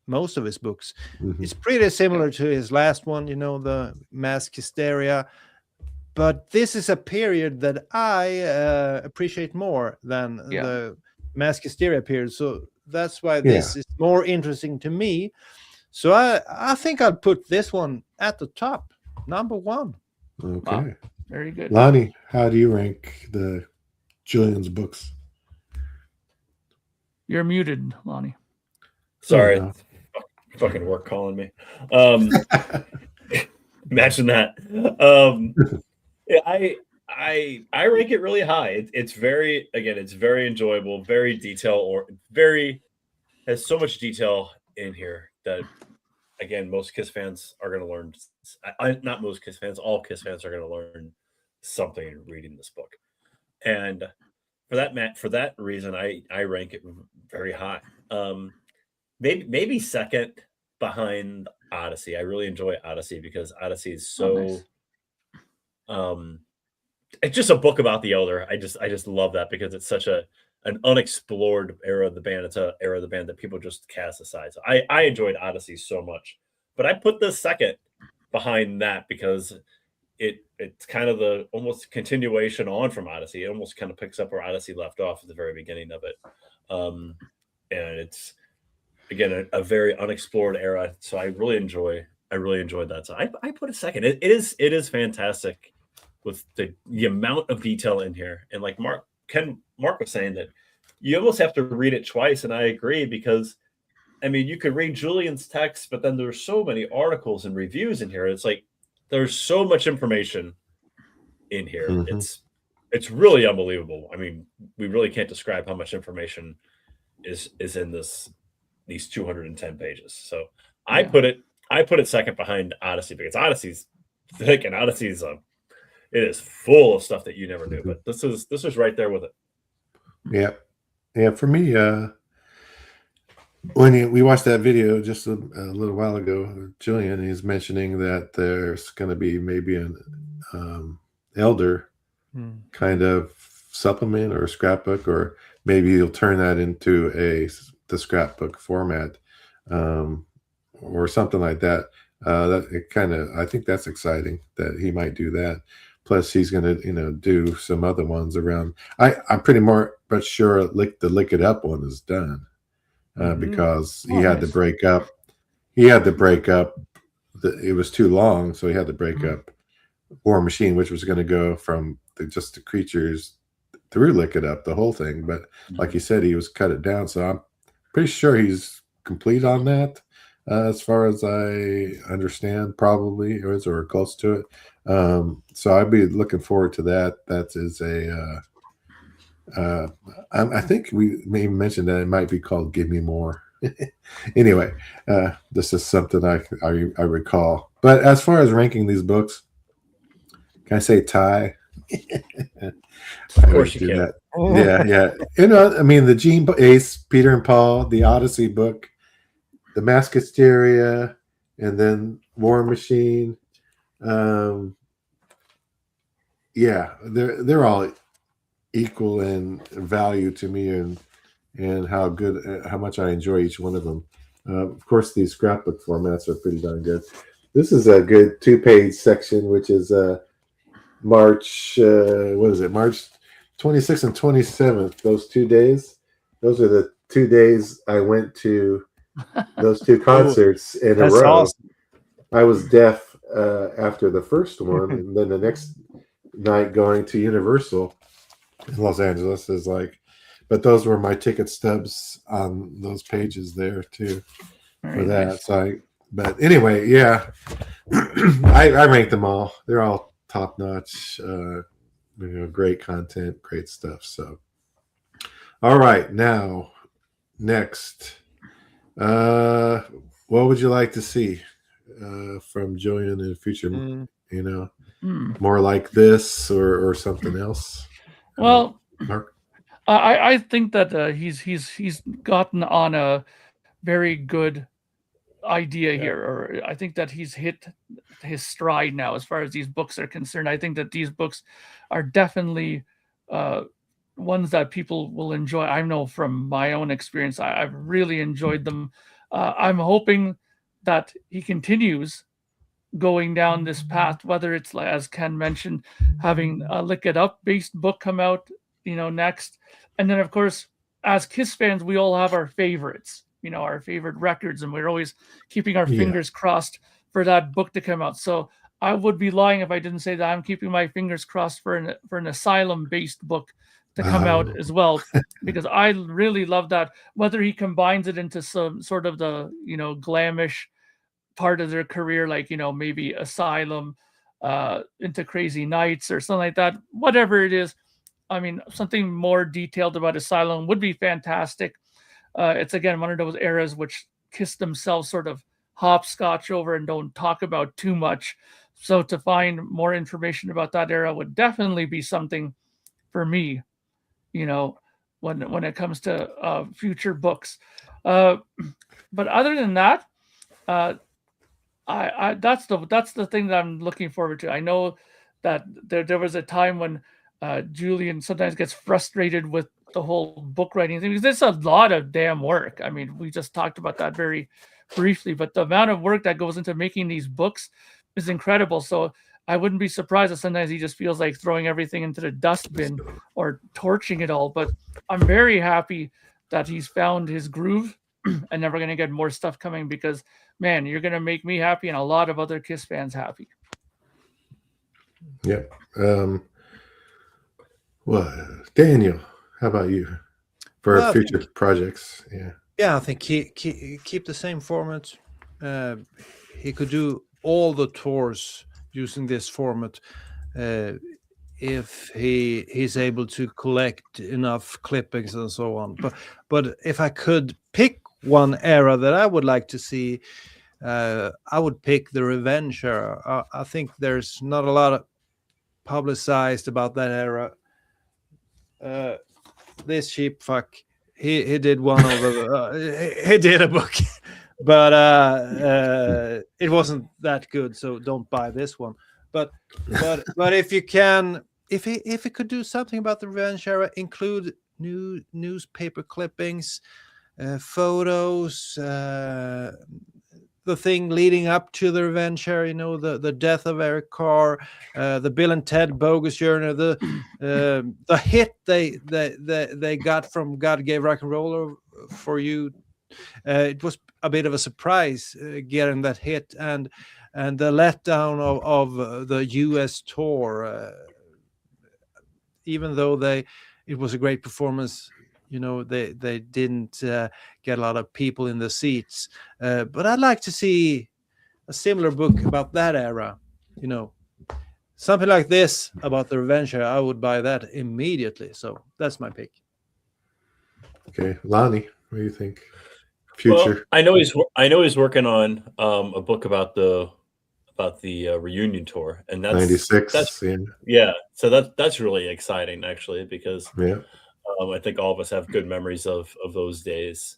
most of his books. It's pretty similar to his last one, the Mask Hysteria. But this is a period that I appreciate more than the Mask Hysteria period. So that's why this is more interesting to me. So I think I'll put this one at the top, number 1. Okay. Wow. Very good. Lonnie, how do you rank the Julian's books? You're muted, Lonnie. Sorry. Oh, Fucking work calling me. Imagine that. I rank it really high. It's very enjoyable, very has so much detail in here that, again, most Kiss fans are going to learn. Not most Kiss fans, all Kiss fans are going to learn something in reading this book. And for that reason, I rank it very high. Maybe second behind Odyssey. I really enjoy Odyssey because Odyssey is so nice. It's just a book about the Elder. I just love that because it's such an unexplored era of the band. It's an era of the band that people just cast aside. So I enjoyed Odyssey so much, but I put this second behind that because it's kind of the almost continuation on from Odyssey. It almost kind of picks up where Odyssey left off at the very beginning of it. And it's, again, a very unexplored era. So I really enjoyed that. So I put a second. It is fantastic with the amount of detail in here. And like Mark was saying, that you almost have to read it twice. And I agree, because I mean, you could read Julian's text, but then there's so many articles and reviews in here. It's like, there's so much information in here. It's really unbelievable. I mean, we really can't describe how much information is in these 210 pages. So I put it second behind Odyssey, because Odyssey's thick and Odyssey's it is full of stuff that you never knew. But this is right there with it. Yeah. For me, when we watched that video just a little while ago, Julian is mentioning that there's going to be maybe an Elder kind of supplement or scrapbook, or maybe you'll turn that into the scrapbook format, or something like that. I think that's exciting that he might do that. Plus, he's going to, do some other ones around. I'm pretty much sure the Lick It Up one is done. Because he had to break up. It was too long, so he had to break up War Machine, which was going to go from just the creatures through Lick It Up, the whole thing. But like you said, he was cut it down. So I'm pretty sure he's complete on that, as far as I understand, probably, or close to it. So I'd be looking forward to that. That is I think we may mention that it might be called "Give Me More," Anyway, this is something I recall. But as far as ranking these books, can I say tie? Of course you can. That. Yeah. I mean, the Gene Ace, Peter and Paul, the Odyssey book, the Mascasteria, and then War Machine. They're all equal in value to me, and how much I enjoy each one of them. Of course, these scrapbook formats are pretty darn good. This is a good 2-page section, which is March. March 26th and 27th. Those 2 days. Those are the 2 days I went to those two concerts in a row. Awesome. I was deaf after the first one, and then the next night going to Universal in Los Angeles is like, but those were my ticket stubs on those pages there too. For that. Nice. But anyway, yeah, I rank them all. They're all top notch. Great content, great stuff. So, all right, now next, what would you like to see from Julian in the future? More like this or something else? Well, Mark? I think that he's gotten on a very good idea here, or I think that he's hit his stride now as far as these books are concerned. I think that these books are definitely ones that people will enjoy. I know from my own experience, I've really enjoyed them. I'm hoping that he continues going down this path, whether it's, as Ken mentioned, having a Lick It Up based book come out, next. And then, of course, as Kiss fans, we all have our favorites, our favorite records, and we're always keeping our fingers crossed for that book to come out. So I would be lying if I didn't say that I'm keeping my fingers crossed for an asylum-based book to come out as well, because I really love that. Whether he combines it into some sort of the, glamish part of their career, like, maybe Asylum into Crazy Nights or something like that, whatever it is. I mean, something more detailed about Asylum would be fantastic. It's, again, one of those eras which Kiss themselves sort of hopscotch over and don't talk about too much. So to find more information about that era would definitely be something for me, when it comes to future books. But other than that, I that's the thing that I'm looking forward to. I know that there was a time when Julian sometimes gets frustrated with the whole book writing thing, because it's a lot of damn work. I mean, we just talked about that very briefly, but the amount of work that goes into making these books is incredible. So I wouldn't be surprised if sometimes he just feels like throwing everything into the dustbin or torching it all. But I'm very happy that he's found his groove, and then we're going to get more stuff coming, because, man, you're going to make me happy and a lot of other Kiss fans happy. Yeah. Well, Daniel, how about you for future projects? Yeah, I think keep the same format. He could do all the tours using this format if he's able to collect enough clippings and so on. But if I could pick one era that I would like to see, I would pick the Revenge era. I think there's not a lot of publicized about that era. This cheap fuck, he did one of the he did a book, but it wasn't that good, so don't buy this one. But if you can, if he could do something about the Revenge era, include new newspaper clippings, photos, the thing leading up to the Revenge era, the death of Eric Carr, the Bill and Ted bogus journey, the hit they got from God Gave Rock and Roll for You. It was a bit of a surprise getting that hit, and the letdown of the US tour. Even though it was a great performance, they didn't get a lot of people in the seats. But I'd like to see a similar book about that era. Something like this about the Revenge era. I would buy that immediately. So that's my pick. Okay, Lonnie, what do you think? future. Well, I know he's working on a book about the reunion tour, and that's 96. yeah. So that's really exciting, actually, because Yeah. I think all of us have good memories of those days.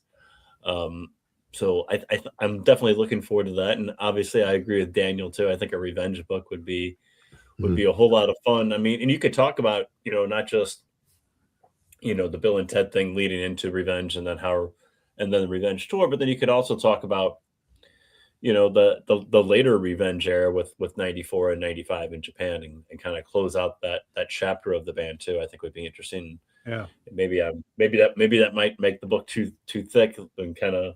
So I'm definitely looking forward to that, and obviously I agree with Daniel too. I think a revenge book would be a whole lot of fun. I mean, and you could talk about, not just, the Bill and Ted thing leading into revenge, and then the revenge tour, but then you could also talk about, the later revenge era with 94 and 95 in Japan, and kind of close out that chapter of the band too. I think would be interesting. Yeah. Maybe that might make the book too thick and kind of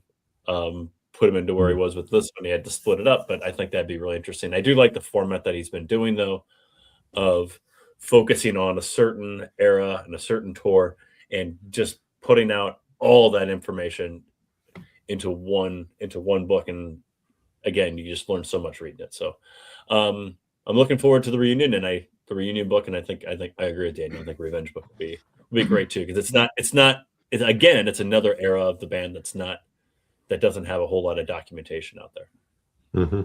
put him into where he was with this one. He had to split it up, but I think that'd be really interesting. I do like the format that he's been doing, though, of focusing on a certain era and a certain tour and just putting out all that information into one book. And again, you just learn so much reading it. So I'm looking forward to the reunion book, and I think I agree with Daniel. I think revenge book would be great too, because it's another era of the band that doesn't have a whole lot of documentation out there. Mm-hmm.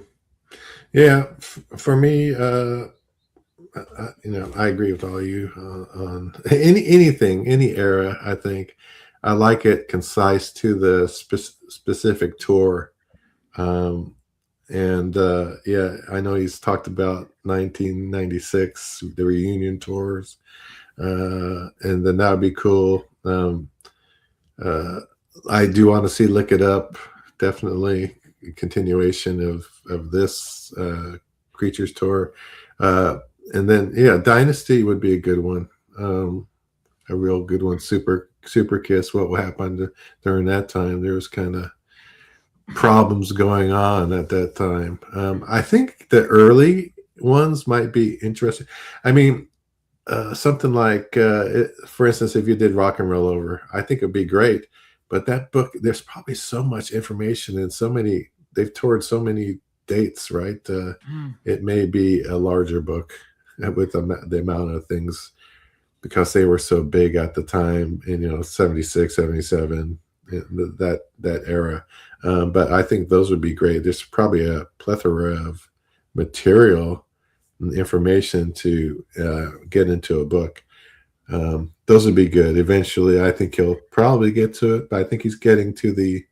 Yeah, for me, I agree with all you on any era. I think I like it concise to the specific tour. I know he's talked about 1996, the reunion tours, and then that would be cool. I do want to see Lick It Up, definitely a continuation of this Creatures tour. And then, Dynasty would be a good one, a real good one. Super Kiss, what will happen during that time? There was kind of problems going on at that time. I think the early ones might be interesting. I mean, something like, for instance, if you did Rock and Roll Over, I think it'd be great. But that book, there's probably so much information and they've toured so many dates, right? It may be a larger book with the amount of things, because they were so big at the time in 76, 77, that era. But I think those would be great. There's probably a plethora of material and information to get into a book. Those would be good. Eventually, I think he'll probably get to it, but I think he's getting to the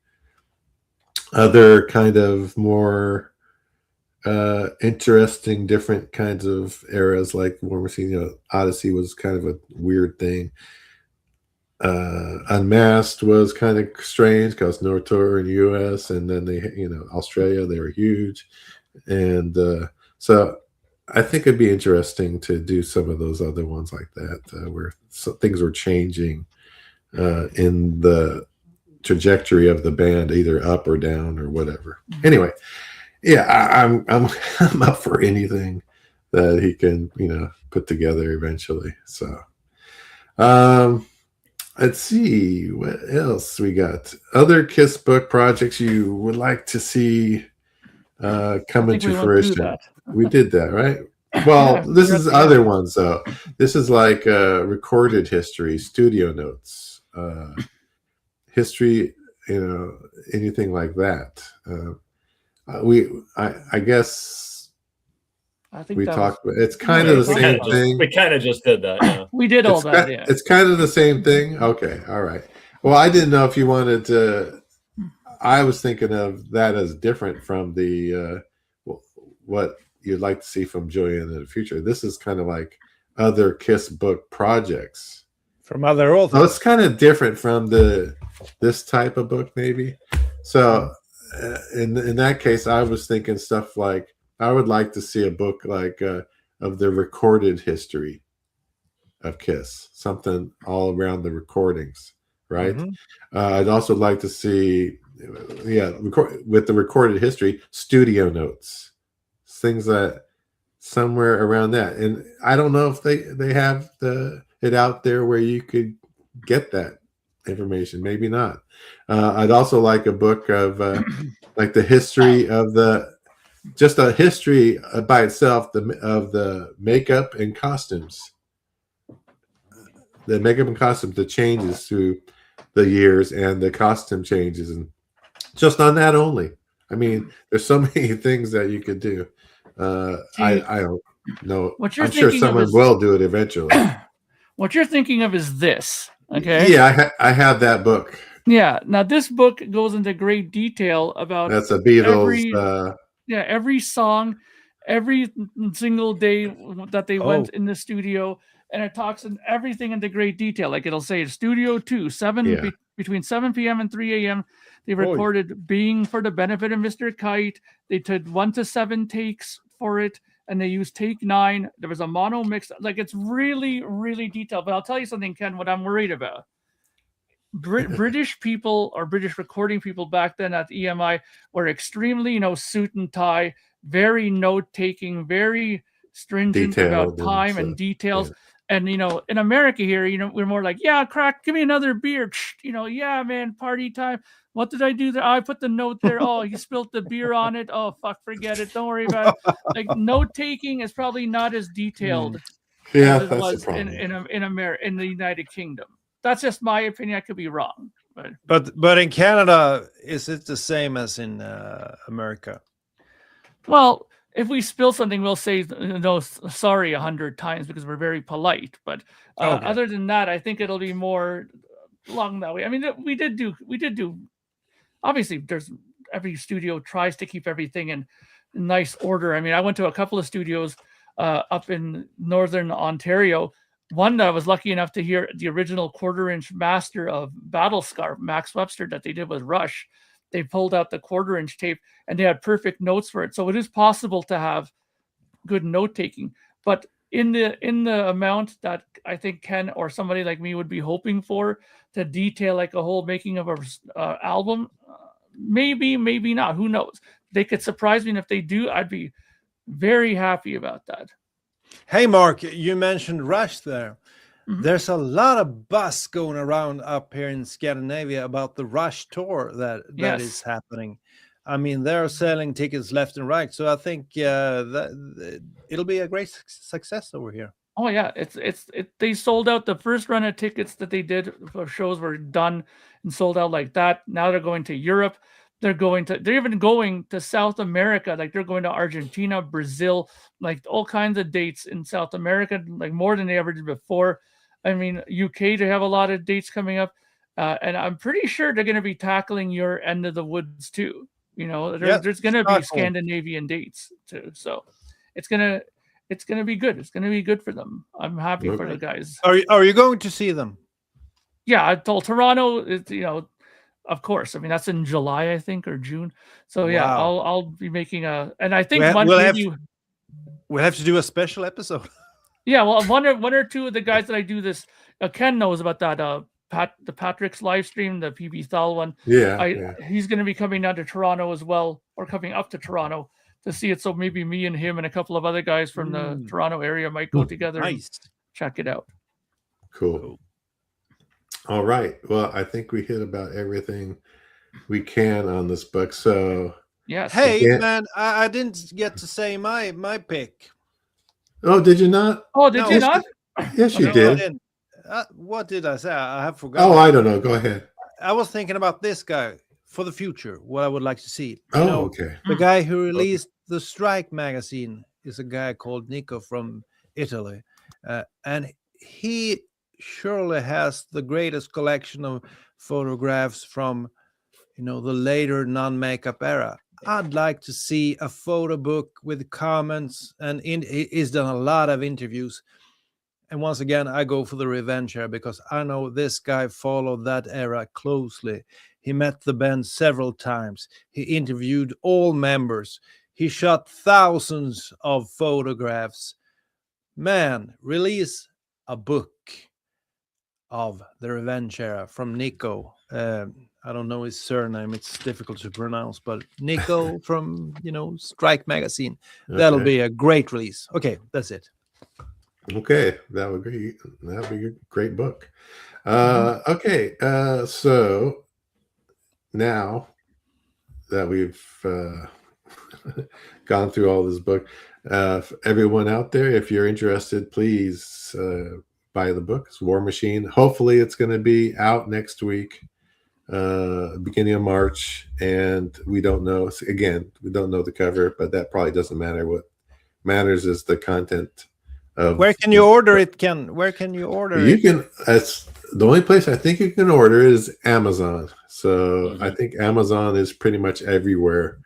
other kind of more interesting, different kinds of eras, like when we're seeing, Odyssey was kind of a weird thing. Unmasked was kind of strange because no tour in the US, and then they, Australia, they were huge. And so I think it'd be interesting to do some of those other ones like that, where things were changing in the trajectory of the band, either up or down or whatever. Anyway, I'm up for anything that he can, put together eventually. So, let's see what else we got. Other Kiss book projects you would like to see come into fruition. We did that, right? Well, this is other ones though. This is like recorded history, studio notes, history, anything like that. I guess I think we that talked. It's kind of the same thing. We kind of just did that. Yeah. we did all that. Yeah, it's kind of the same thing. Okay, all right. Well, I didn't know if you wanted to. I was thinking of that as different from the what you'd like to see from Julian in the future. This is kind of like other Kiss book projects from other authors. So it's kind of different from this type of book, maybe. So in that case, I was thinking stuff like, I would like to see a book like of the recorded history of Kiss, something all around the recordings, right? Mm-hmm. I'd also like to see, with the recorded history, studio notes, things that somewhere around that. And I don't know if they have it out there where you could get that information. Maybe not. I'd also like a book of like the history of just a history by itself of the makeup and costumes. The makeup and costumes, the changes through the years and the costume changes. And just on that only. I mean, there's so many things that you could do. I don't know. What you're I'm sure thinking of someone is will do it eventually. what you're thinking of is this. Okay. Yeah, I have that book. Yeah. Now this book goes into great detail about That's a Beatles. every song, every single day that they went Oh. in the studio, and it talks in everything into great detail. Like it'll say Studio 2, between 7 p.m. and 3 a.m. They recorded Being for the benefit of Mr. Kite. They took 1 to 7 takes for it, and they used take 9. There was a mono mix. Like it's really, really detailed. But I'll tell you something, Ken, what I'm worried about. British people or British recording people back then at EMI were extremely, suit and tie, very note-taking, very stringent about time and details. Yeah. And, in America here, we're more like, yeah, crack, give me another beer. Yeah, man, party time. What did I do there? I put the note there. Oh, you spilled the beer on it. Oh, fuck, forget it. Don't worry about it. Like, note-taking is probably not as detailed as it was in America, in the United Kingdom. That's just my opinion. I could be wrong. But in Canada, is it the same as in America? Well, if we spill something, we'll say no, sorry 100 times because we're very polite. But other than that, I think it'll be more along that way. I mean, we did do. Obviously, every studio tries to keep everything in nice order. I mean, I went to a couple of studios up in Northern Ontario. One that I was lucky enough to hear the original 1/4-inch master of Battle Scar, Max Webster, that they did with Rush. They pulled out the 1/4-inch tape and they had perfect notes for it. So it is possible to have good note taking, but in the amount that I think Ken or somebody like me would be hoping for to detail like a whole making of a album, maybe not. Who knows? They could surprise me, and if they do, I'd be very happy about that. Hey, Mark, you mentioned Rush there. Mm-hmm. There's a lot of buzz going around up here in Scandinavia about the Rush tour that is happening. I mean, they're selling tickets left and right. So I think that it'll be a great success over here. Oh, yeah. They sold out. The first run of tickets that they did for shows were done and sold out like that. Now they're going to Europe. They're even going to South America. Like they're going to Argentina, Brazil, like all kinds of dates in South America, like more than they ever did before. I mean, UK, they have a lot of dates coming up. And I'm pretty sure they're going to be tackling your end of the woods too. There's going to be Scandinavian dates too. So it's going to be good. It's going to be good for them. I'm happy for the guys. Are you going to see them? Yeah, I told Toronto, of course. I mean, that's in July, I think, or June. So yeah, wow. I'll be making and I think we'll have to do a special episode. Yeah, well, one or two of the guys that I do this, Ken knows about that. The Patrick's live stream, the PB Thal one. Yeah, he's going to be coming down to Toronto as well, or coming up to Toronto to see it. So maybe me and him and a couple of other guys from the Toronto area might go together and check it out. Cool. All right. Well, I think we hit about everything we can on this book. So yes. Hey, man, I didn't get to say my pick. Oh, did you not? Oh, did you not? Yes, you did. What did I say? I have forgotten. Oh, I don't know. Go ahead. I was thinking about this guy for the future, what I would like to see. Okay. The guy who released the Strike magazine is a guy called Nico from Italy. And he surely has the greatest collection of photographs from, the later non-makeup era. I'd like to see a photo book with comments, and he's done a lot of interviews. And once again, I go for the revenge here because I know this guy followed that era closely. He met the band several times. He interviewed all members. He shot thousands of photographs. Man, release a book of the revenge era from Nico. I don't know his surname. It's difficult to pronounce, but Nico from, Strike magazine. Okay. That'll be a great release. Okay, that's it. Okay, that would be a great book. Okay, so now that we've gone through all this book, everyone out there, if you're interested, please buy the book. It's War Machine. Hopefully, it's going to be out next week. beginning of March, and we don't know. Again, we don't know the cover, but that probably doesn't matter. What matters is the content. Where can you order it, Ken? Where can you order it? You can. That's the only place I think you can order is Amazon. So I think Amazon is pretty much everywhere.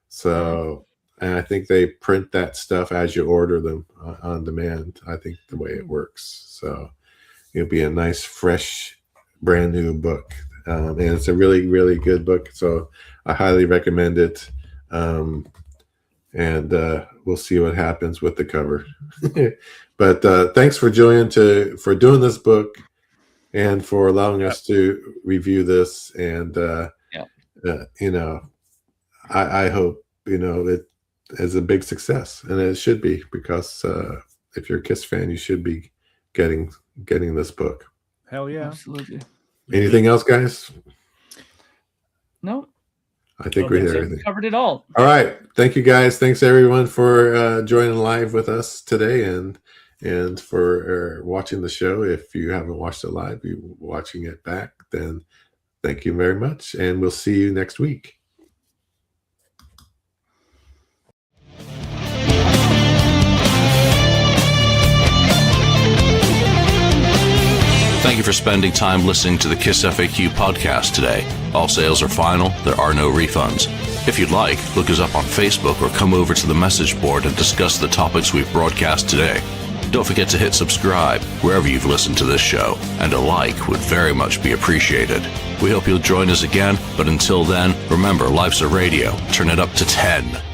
So, and I think they print that stuff as you order them on demand. I think the way it works. So it'll be a nice, fresh, brand new book. And it's a really, really good book. So I highly recommend it. And we'll see what happens with the cover. But thanks for Julian for doing this book and for allowing us to review this. And, you know, I hope, you know, it is a big success, and it should be, because if you're a Kiss fan, you should be getting this book. Hell yeah. Absolutely. Anything else, guys? No. I think we hit everything. Covered it all. All right. Thank you, guys. Thanks, everyone, for joining live with us today and for watching the show. If you haven't watched it live, you're watching it back, then thank you very much, and we'll see you next week. Thank you for spending time listening to the KissFAQ podcast today. All sales are final. There are no refunds. If you'd like, look us up on Facebook or come over to the message board and discuss the topics we've broadcast today. Don't forget to hit subscribe wherever you've listened to this show, and a like would very much be appreciated. We hope you'll join us again, but until then, remember, life's a radio. Turn it up to 10.